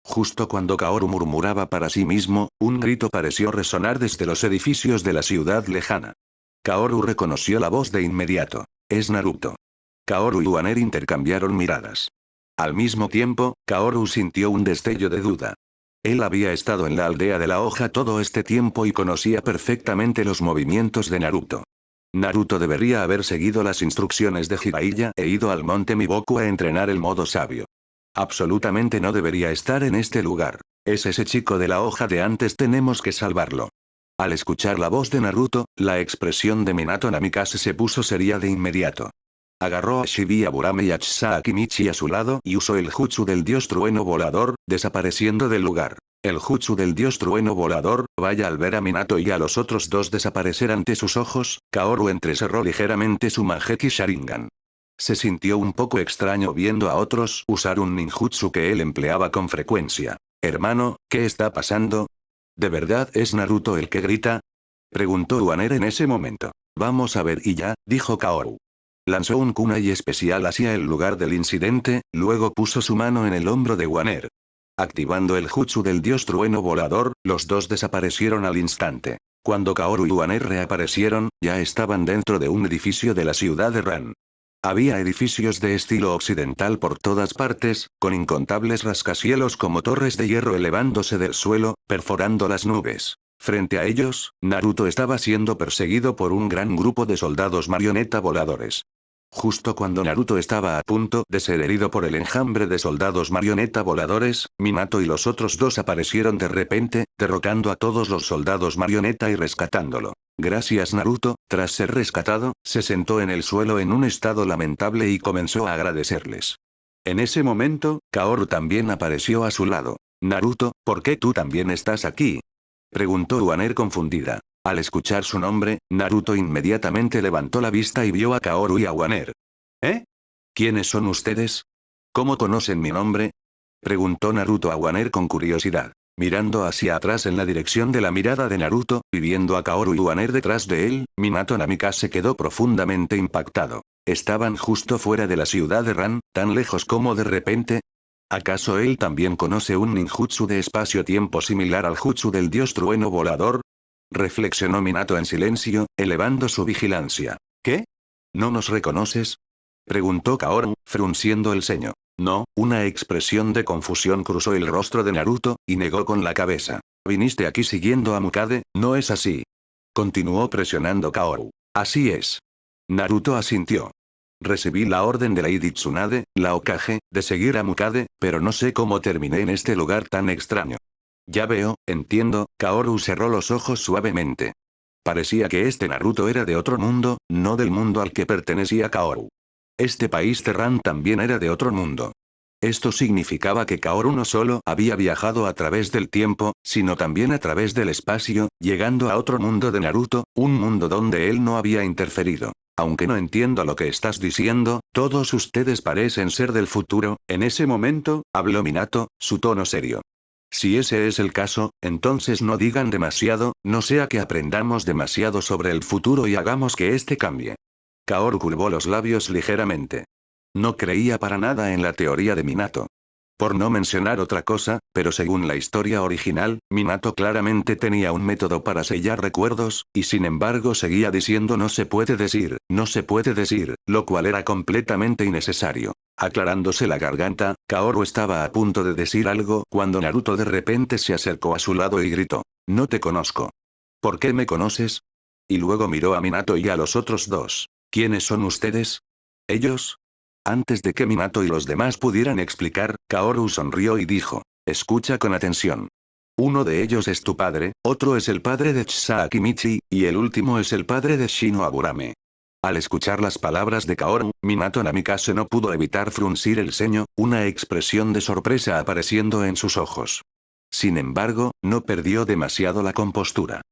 B: Justo cuando Kaoru murmuraba para sí mismo, un grito pareció resonar desde los edificios de la ciudad lejana. Kaoru reconoció la voz de inmediato. Es Naruto. Kaoru y Uaner intercambiaron miradas. Al mismo tiempo, Kaoru sintió un destello de duda. Él había estado en la aldea de la hoja todo este tiempo y conocía perfectamente los movimientos de Naruto. Naruto debería haber seguido las instrucciones de Jiraiya e ido al monte Miboku a entrenar el modo sabio. Absolutamente no debería estar en este lugar. Es ese chico de la hoja de antes, tenemos que salvarlo. Al escuchar la voz de Naruto, la expresión de Minato Namikaze se puso seria de inmediato. Agarró a Shibuya Burame y a Chisaaki Michi a su lado y usó el jutsu del dios trueno volador, desapareciendo del lugar. El jutsu del dios trueno volador, vaya. Al ver a Minato y a los otros dos desaparecer ante sus ojos, Kaoru entrecerró ligeramente su Mangekyou Sharingan. Se sintió un poco extraño viendo a otros usar un ninjutsu que él empleaba con frecuencia. Hermano, ¿qué está pasando? ¿De verdad es Naruto el que grita? Preguntó Uaner en ese momento. Vamos a ver y ya, dijo Kaoru. Lanzó un kunai especial hacia el lugar del incidente, luego puso su mano en el hombro de Uaner. Activando el jutsu del dios trueno volador, los dos desaparecieron al instante. Cuando Kaoru y Uaner reaparecieron, ya estaban dentro de un edificio de la ciudad de Ran. Había edificios de estilo occidental por todas partes, con incontables rascacielos como torres de hierro elevándose del suelo, perforando las nubes. Frente a ellos, Naruto estaba siendo perseguido por un gran grupo de soldados marioneta voladores. Justo cuando Naruto estaba a punto de ser herido por el enjambre de soldados marioneta voladores, Minato y los otros dos aparecieron de repente, derrocando a todos los soldados marioneta y rescatándolo. Gracias Naruto. Tras ser rescatado, se sentó en el suelo en un estado lamentable y comenzó a agradecerles. En ese momento, Kaoru también apareció a su lado. Naruto, ¿por qué tú también estás aquí? Preguntó Uaner confundida. Al escuchar su nombre, Naruto inmediatamente levantó la vista y vio a Kaoru y a Uaner. ¿Eh? ¿Quiénes son ustedes? ¿Cómo conocen mi nombre? Preguntó Naruto a Uaner con curiosidad. Mirando hacia atrás en la dirección de la mirada de Naruto, y viendo a Kaoru y Uaner detrás de él, Minato Namikaze quedó profundamente impactado. Estaban justo fuera de la ciudad de Ran, tan lejos como de repente. ¿Acaso él también conoce un ninjutsu de espacio-tiempo similar al jutsu del dios trueno volador? Reflexionó Minato en silencio, elevando su vigilancia. ¿Qué? ¿No nos reconoces? Preguntó Kaoru, frunciendo el ceño. No, una expresión de confusión cruzó el rostro de Naruto, y negó con la cabeza. Viniste aquí siguiendo a Mukade, ¿no es así? Continuó presionando Kaoru. Así es. Naruto asintió. Recibí la orden de Lady Tsunade, la Hokage, de seguir a Mukade, pero no sé cómo terminé en este lugar tan extraño. Ya veo, entiendo. Kaoru cerró los ojos suavemente. Parecía que este Naruto era de otro mundo, no del mundo al que pertenecía Kaoru. Este país Terran también era de otro mundo. Esto significaba que Kaoru no solo había viajado a través del tiempo, sino también a través del espacio, llegando a otro mundo de Naruto, un mundo donde él no había interferido. Aunque no entiendo lo que estás diciendo, todos ustedes parecen ser del futuro. En ese momento, habló Minato, su tono serio. Si ese es el caso, entonces no digan demasiado, no sea que aprendamos demasiado sobre el futuro y hagamos que este cambie. Kaoru curvó los labios ligeramente. No creía para nada en la teoría de Minato. Por no mencionar otra cosa, pero según la historia original, Minato claramente tenía un método para sellar recuerdos, y sin embargo seguía diciendo no se puede decir, no se puede decir, lo cual era completamente innecesario. Aclarándose la garganta, Kaoru estaba a punto de decir algo cuando Naruto de repente se acercó a su lado y gritó: «No te conozco». «¿Por qué me conoces?». Y luego miró a Minato y a los otros dos. «¿Quiénes son ustedes?». «¿Ellos?». Antes de que Minato y los demás pudieran explicar, Kaoru sonrió y dijo: «Escucha con atención. Uno de ellos es tu padre, otro es el padre de Chisaaki Michi, y el último es el padre de Shino Aburame». Al escuchar las palabras de Kaoru, Minato Namikaze no pudo evitar fruncir el ceño, una expresión de sorpresa apareciendo en sus ojos. Sin embargo, no perdió demasiado la compostura.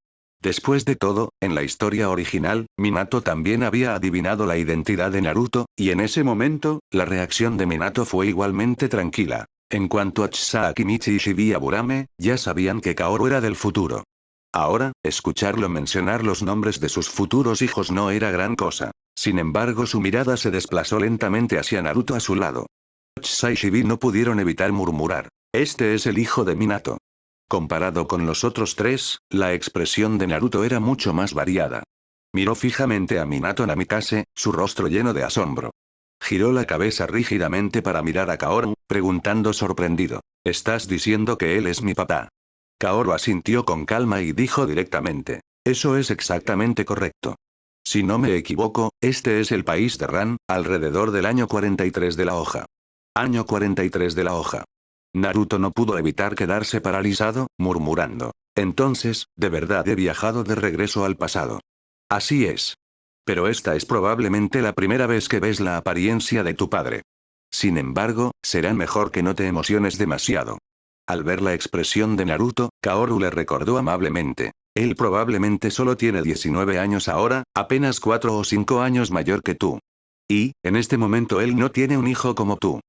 B: Después de todo, en la historia original, Minato también había adivinado la identidad de Naruto, y en ese momento, la reacción de Minato fue igualmente tranquila. En cuanto a Chisaaki Michi y Shibuya Burame, ya sabían que Kaoru era del futuro. Ahora, escucharlo mencionar los nombres de sus futuros hijos no era gran cosa. Sin embargo, su mirada se desplazó lentamente hacia Naruto a su lado. Chisa y Shibi no pudieron evitar murmurar: «Este es el hijo de Minato». Comparado con los otros tres, la expresión de Naruto era mucho más variada. Miró fijamente a Minato Namikaze, su rostro lleno de asombro. Giró la cabeza rígidamente para mirar a Kaoru, preguntando sorprendido: «¿Estás diciendo que él es mi papá?». Kaoru asintió con calma y dijo directamente: «Eso es exactamente correcto. Si no me equivoco, este es el país de Ran, alrededor del año 43 de la hoja». Año 43 de la hoja. Naruto no pudo evitar quedarse paralizado, murmurando: «Entonces, de verdad he viajado de regreso al pasado». «Así es. Pero esta es probablemente la primera vez que ves la apariencia de tu padre. Sin embargo, será mejor que no te emociones demasiado». Al ver la expresión de Naruto, Kaoru le recordó amablemente: «Él probablemente solo tiene 19 años ahora, apenas 4 o 5 años mayor que tú. Y, en este momento él no tiene un hijo como tú».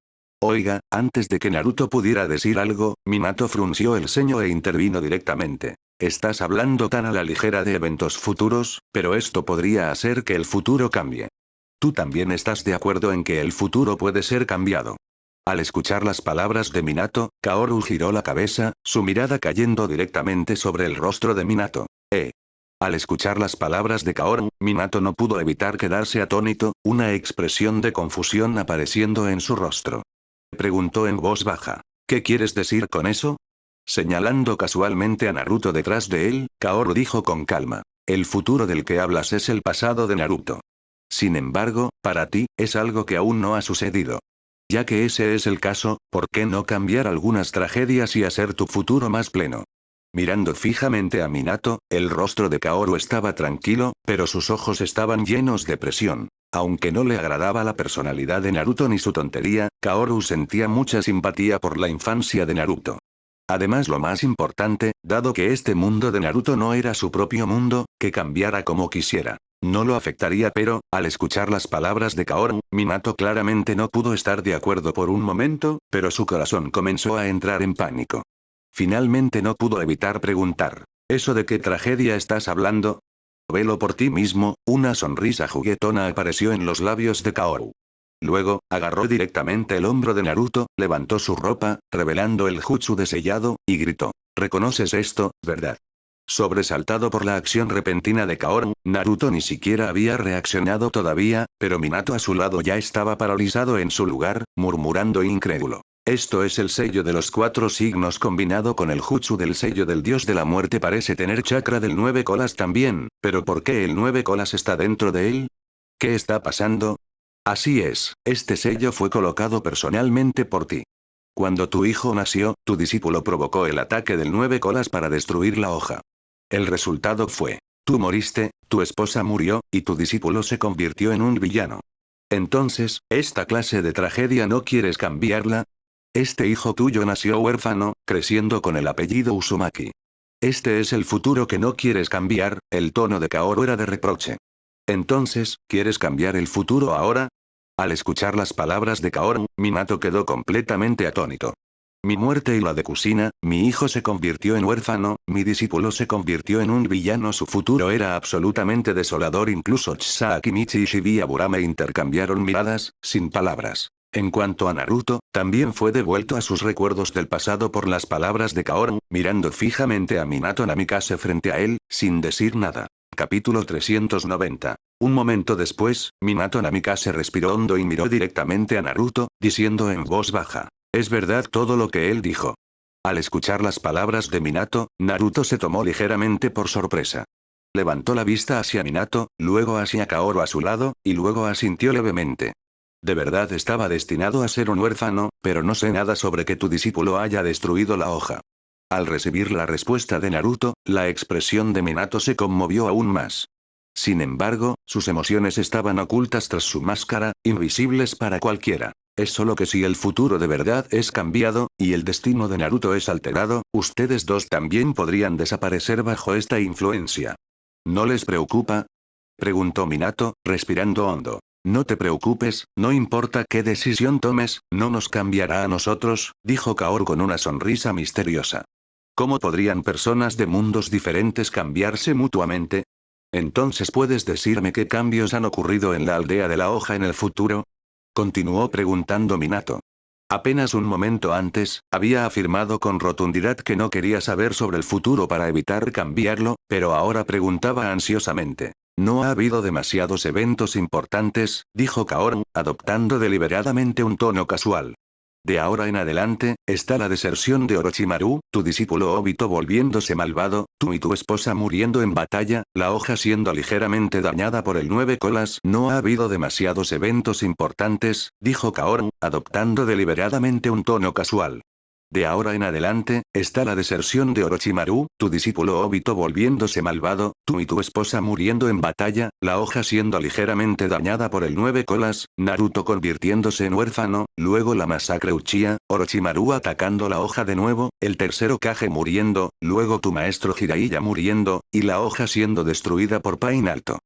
B: Oiga, antes de que Naruto pudiera decir algo, Minato frunció el ceño e intervino directamente: «Estás hablando tan a la ligera de eventos futuros, pero esto podría hacer que el futuro cambie. Tú también estás de acuerdo en que el futuro puede ser cambiado». Al escuchar las palabras de Minato, Kaoru giró la cabeza, su mirada cayendo directamente sobre el rostro de Minato. Al escuchar las palabras de Kaoru, Minato no pudo evitar quedarse atónito, una expresión de confusión apareciendo en su rostro. Preguntó en voz baja: «¿Qué quieres decir con eso?». Señalando casualmente a Naruto detrás de él, Kaoru dijo con calma: «El futuro del que hablas es el pasado de Naruto. Sin embargo, para ti, es algo que aún no ha sucedido. Ya que ese es el caso, ¿por qué no cambiar algunas tragedias y hacer tu futuro más pleno?». Mirando fijamente a Minato, el rostro de Kaoru estaba tranquilo, pero sus ojos estaban llenos de presión. Aunque no le agradaba la personalidad de Naruto ni su tontería, Kaoru sentía mucha simpatía por la infancia de Naruto. Además, lo más importante, dado que este mundo de Naruto no era su propio mundo, que cambiara como quisiera no lo afectaría, pero, al escuchar las palabras de Kaoru, Minato claramente no pudo estar de acuerdo por un momento, pero su corazón comenzó a entrar en pánico. Finalmente no pudo evitar preguntar: «¿Eso de qué tragedia estás hablando?». «Velo por ti mismo». Una sonrisa juguetona apareció en los labios de Kaoru. Luego, agarró directamente el hombro de Naruto, levantó su ropa, revelando el jutsu de sellado, y gritó: «¿Reconoces esto, verdad?». Sobresaltado por la acción repentina de Kaoru, Naruto ni siquiera había reaccionado todavía, pero Minato a su lado ya estaba paralizado en su lugar, murmurando incrédulo: «Esto es el sello de los 4 signos combinado con el jutsu del sello del dios de la muerte. Parece tener chakra del 9 colas también, pero ¿por qué el 9 colas está dentro de él? ¿Qué está pasando?». «Así es, este sello fue colocado personalmente por ti. Cuando tu hijo nació, tu discípulo provocó el ataque del 9 colas para destruir la hoja. El resultado fue: tú moriste, tu esposa murió, y tu discípulo se convirtió en un villano. Entonces, ¿esta clase de tragedia no quieres cambiarla? Este hijo tuyo nació huérfano, creciendo con el apellido Uzumaki. Este es el futuro que no quieres cambiar». El tono de Kaoru era de reproche. «Entonces, ¿quieres cambiar el futuro ahora?». Al escuchar las palabras de Kaoru, Minato quedó completamente atónito. «Mi muerte y la de Kusina, mi hijo se convirtió en huérfano, mi discípulo se convirtió en un villano, su futuro era absolutamente desolador». Incluso Chisaaki Michi y Shibuya Burame intercambiaron miradas, sin palabras. En cuanto a Naruto, también fue devuelto a sus recuerdos del pasado por las palabras de Kaoru, mirando fijamente a Minato Namikaze frente a él, sin decir nada. Capítulo 390. Un momento después, Minato Namikaze respiró hondo y miró directamente a Naruto, diciendo en voz baja: «Es verdad todo lo que él dijo». Al escuchar las palabras de Minato, Naruto se tomó ligeramente por sorpresa. Levantó la vista hacia Minato, luego hacia Kaoru a su lado, y luego asintió levemente. De verdad estaba destinado a ser un huérfano, pero no sé nada sobre que tu discípulo haya destruido la hoja. Al recibir la respuesta de Naruto, la expresión de Minato se conmovió aún más. Sin embargo, sus emociones estaban ocultas tras su máscara, invisibles para cualquiera. Es solo que si el futuro de verdad es cambiado, y el destino de Naruto es alterado, ustedes dos también podrían desaparecer bajo esta influencia. ¿No les preocupa?, preguntó Minato, respirando hondo. No te preocupes, no importa qué decisión tomes, no nos cambiará a nosotros, dijo Kaoru con una sonrisa misteriosa. ¿Cómo podrían personas de mundos diferentes cambiarse mutuamente? Entonces ¿puedes decirme qué cambios han ocurrido en la aldea de la hoja en el futuro? Continuó preguntando Minato. Apenas un momento antes, había afirmado con rotundidad que no quería saber sobre el futuro para evitar cambiarlo, pero ahora preguntaba ansiosamente. No ha habido demasiados eventos importantes, dijo Kaoru, adoptando deliberadamente un tono casual. De ahora en adelante, está la deserción de Orochimaru, tu discípulo Obito volviéndose malvado, tú y tu esposa muriendo en batalla, la hoja siendo ligeramente dañada por el nueve colas. No ha habido demasiados eventos importantes, dijo Kaoru, adoptando deliberadamente un tono casual. De ahora en adelante, está la deserción de Orochimaru, tu discípulo Obito volviéndose malvado, tú y tu esposa muriendo en batalla, la hoja siendo ligeramente dañada por el nueve colas, Naruto convirtiéndose en huérfano, luego la masacre Uchiha, Orochimaru atacando la hoja de nuevo, el tercer Hokage muriendo, luego tu maestro Jiraiya muriendo, y la hoja siendo destruida por Pain Alto.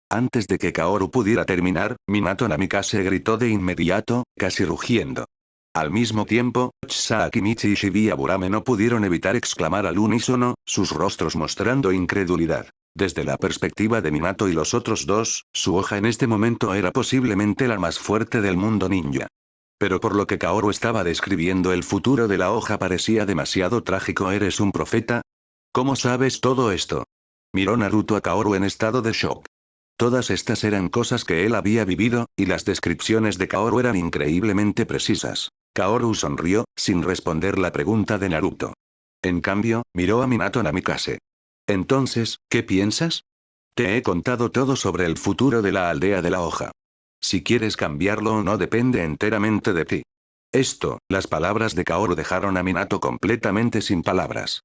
B: Antes de que Kaoru pudiera terminar, Minato Namikaze gritó de inmediato, casi rugiendo. Al mismo tiempo, Sakimichi y Shibuya Burame no pudieron evitar exclamar al unísono, sus rostros mostrando incredulidad. Desde la perspectiva de Minato y los otros dos, su hoja en este momento era posiblemente la más fuerte del mundo ninja. Pero por lo que Kaoru estaba describiendo, el futuro de la hoja parecía demasiado trágico. ¿Eres un profeta? ¿Cómo sabes todo esto? Miró Naruto a Kaoru en estado de shock. Todas estas eran cosas que él había vivido, y las descripciones de Kaoru eran increíblemente precisas. Kaoru sonrió, sin responder la pregunta de Naruto. En cambio, miró a Minato Namikaze. Entonces, ¿qué piensas? Te he contado todo sobre el futuro de la aldea de la hoja. Si quieres cambiarlo o no depende enteramente de ti. Las palabras de Kaoru dejaron a Minato completamente sin palabras.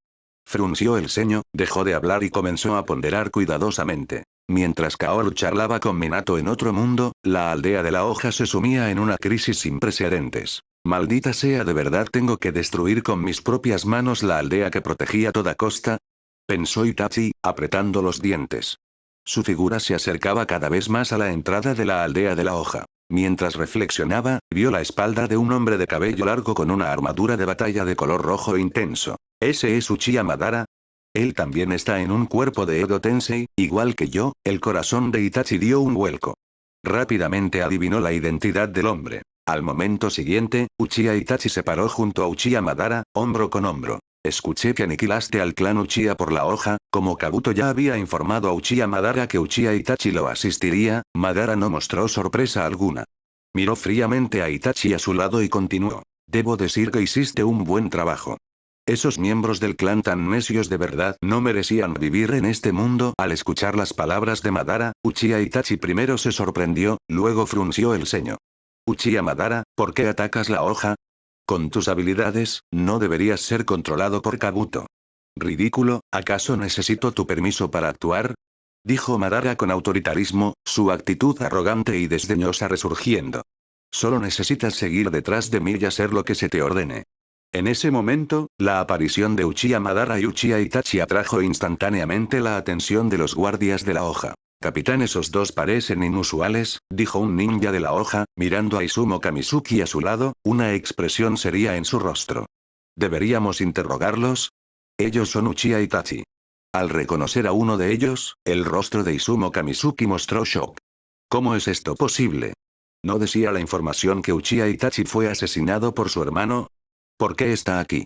B: Frunció el ceño, dejó de hablar y comenzó a ponderar cuidadosamente. Mientras Kaoru charlaba con Minato en otro mundo, la aldea de la hoja se sumía en una crisis sin precedentes. Maldita sea, ¿de verdad tengo que destruir con mis propias manos la aldea que protegí a toda costa? Pensó Itachi, apretando los dientes. Su figura se acercaba cada vez más a la entrada de la aldea de la hoja. Mientras reflexionaba, vio la espalda de un hombre de cabello largo con una armadura de batalla de color rojo intenso. ¿Ese es Uchiha Madara? Él también está en un cuerpo de Edo Tensei, igual que yo. El corazón de Itachi dio un vuelco. Rápidamente adivinó la identidad del hombre. Al momento siguiente, Uchiha Itachi se paró junto a Uchiha Madara, hombro con hombro. Escuché que aniquilaste al clan Uchiha por la hoja. Como Kabuto ya había informado a Uchiha Madara que Uchiha Itachi lo asistiría, Madara no mostró sorpresa alguna. Miró fríamente a Itachi a su lado y continuó. Debo decir que hiciste un buen trabajo. Esos miembros del clan tan necios de verdad no merecían vivir en este mundo. Al escuchar las palabras de Madara, Uchiha Itachi primero se sorprendió, luego frunció el ceño. Uchiha Madara, ¿por qué atacas la hoja? Con tus habilidades, no deberías ser controlado por Kabuto. Ridículo, ¿acaso necesito tu permiso para actuar? Dijo Madara con autoritarismo, su actitud arrogante y desdeñosa resurgiendo. Solo necesitas seguir detrás de mí y hacer lo que se te ordene. En ese momento, la aparición de Uchiha Madara y Uchiha Itachi atrajo instantáneamente la atención de los guardias de la hoja. Capitán, esos dos parecen inusuales, dijo un ninja de la hoja, mirando a Izumo Kamizuki a su lado, una expresión seria en su rostro. ¿Deberíamos interrogarlos? Ellos son Uchiha Itachi. Al reconocer a uno de ellos, el rostro de Izumo Kamizuki mostró shock. ¿Cómo es esto posible? ¿No decía la información que Uchiha Itachi fue asesinado por su hermano? ¿Por qué está aquí?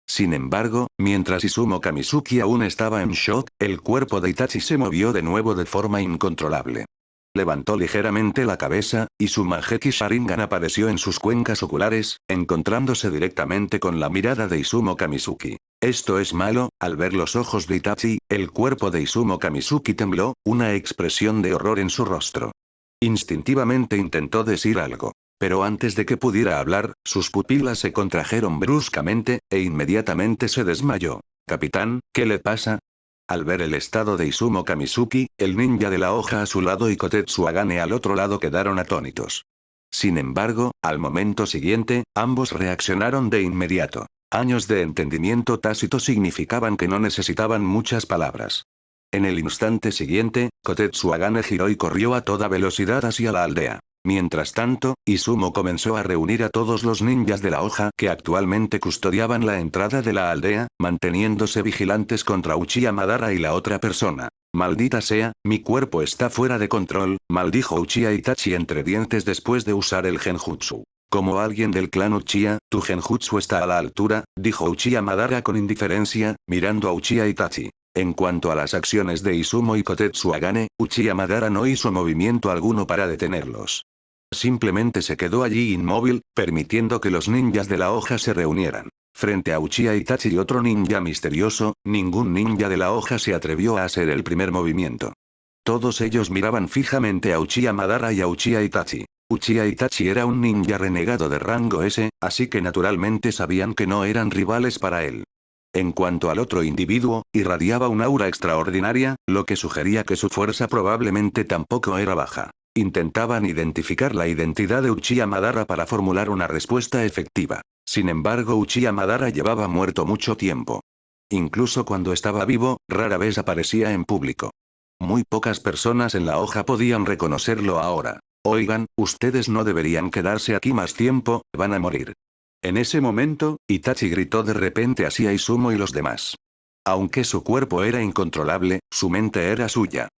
B: Sin embargo, mientras Izumo Kamizuki aún estaba en shock, el cuerpo de Itachi se movió de nuevo de forma incontrolable. Levantó ligeramente la cabeza, y su Mangekyou Sharingan apareció en sus cuencas oculares, encontrándose directamente con la mirada de Izumo Kamizuki. Esto es malo. Al ver los ojos de Itachi, el cuerpo de Izumo Kamizuki tembló, una expresión de horror en su rostro. Instintivamente intentó decir algo. Pero antes de que pudiera hablar, sus pupilas se contrajeron bruscamente, e inmediatamente se desmayó. «Capitán, ¿qué le pasa?» Al ver el estado de Izumo Kamizuki, el ninja de la hoja a su lado y Kotetsu Agane al otro lado quedaron atónitos. Sin embargo, al momento siguiente, ambos reaccionaron de inmediato. Años de entendimiento tácito significaban que no necesitaban muchas palabras. En el instante siguiente, Kotetsu Agane giró y corrió a toda velocidad hacia la aldea. Mientras tanto, Izumo comenzó a reunir a todos los ninjas de la hoja que actualmente custodiaban la entrada de la aldea, manteniéndose vigilantes contra Uchiha Madara y la otra persona. «Maldita sea, mi cuerpo está fuera de control», maldijo Uchiha Itachi entre dientes después de usar el genjutsu. «Como alguien del clan Uchiha, tu genjutsu está a la altura», dijo Uchiha Madara con indiferencia, mirando a Uchiha Itachi. En cuanto a las acciones de Izumo y Kotetsu Agane, Uchiha Madara no hizo movimiento alguno para detenerlos. Simplemente se quedó allí inmóvil, permitiendo que los ninjas de la hoja se reunieran. Frente a Uchiha Itachi y otro ninja misterioso, ningún ninja de la hoja se atrevió a hacer el primer movimiento. Todos ellos miraban fijamente a Uchiha Madara y a Uchiha Itachi. Uchiha Itachi era un ninja renegado de rango S, así que naturalmente sabían que no eran rivales para él. En cuanto al otro individuo, irradiaba un aura extraordinaria, lo que sugería que su fuerza probablemente tampoco era baja. Intentaban identificar la identidad de Uchiha Madara para formular una respuesta efectiva. Sin embargo, Uchiha Madara llevaba muerto mucho tiempo. Incluso cuando estaba vivo, rara vez aparecía en público. Muy pocas personas en la hoja podían reconocerlo ahora. «Oigan, ustedes no deberían quedarse aquí más tiempo, van a morir». En ese momento, Itachi gritó de repente hacia Izumo y los demás. Aunque su cuerpo era incontrolable, su mente era suya.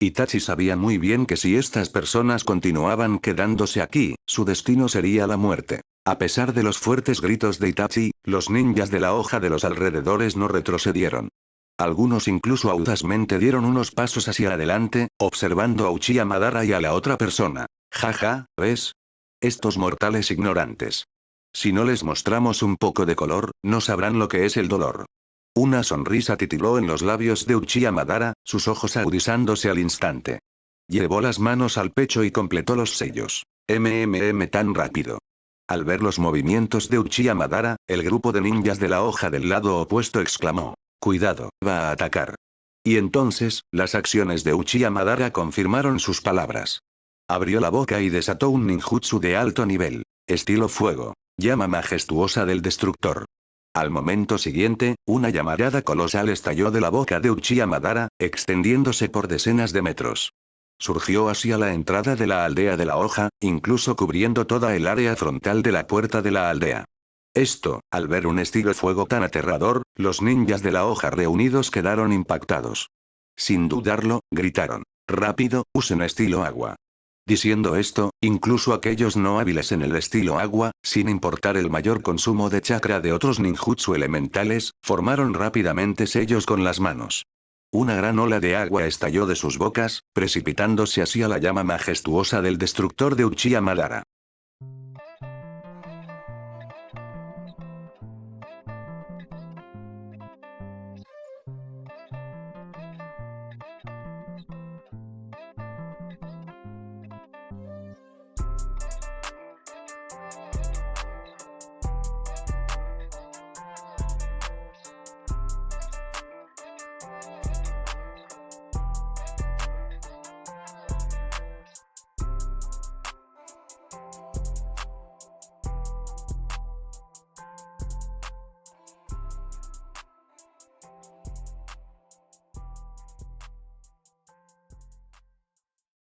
B: Itachi sabía muy bien que si estas personas continuaban quedándose aquí, su destino sería la muerte. A pesar de los fuertes gritos de Itachi, los ninjas de la hoja de los alrededores no retrocedieron. Algunos incluso audazmente dieron unos pasos hacia adelante, observando a Uchiha Madara y a la otra persona. «Jaja, ¿ves? Estos mortales ignorantes. Si no les mostramos un poco de color, no sabrán lo que es el dolor». Una sonrisa titiló en los labios de Uchiha Madara, sus ojos agudizándose al instante. Llevó las manos al pecho y completó los sellos. Tan rápido. Al ver los movimientos de Uchiha Madara, el grupo de ninjas de la hoja del lado opuesto exclamó: «Cuidado, va a atacar». Y entonces, las acciones de Uchiha Madara confirmaron sus palabras. Abrió la boca y desató un ninjutsu de alto nivel. Estilo fuego. Llama majestuosa del destructor. Al momento siguiente, una llamarada colosal estalló de la boca de Uchiha Madara, extendiéndose por decenas de metros. Surgió hacia la entrada de la aldea de la hoja, incluso cubriendo toda el área frontal de la puerta de la aldea. Al ver un estilo fuego tan aterrador, los ninjas de la hoja reunidos quedaron impactados. Sin dudarlo, gritaron: «Rápido, usen estilo agua». Diciendo esto, incluso aquellos no hábiles en el estilo agua, sin importar el mayor consumo de chakra de otros ninjutsu elementales, formaron rápidamente sellos con las manos. Una gran ola de agua estalló de sus bocas, precipitándose hacia la llama majestuosa del destructor de Uchiha Madara.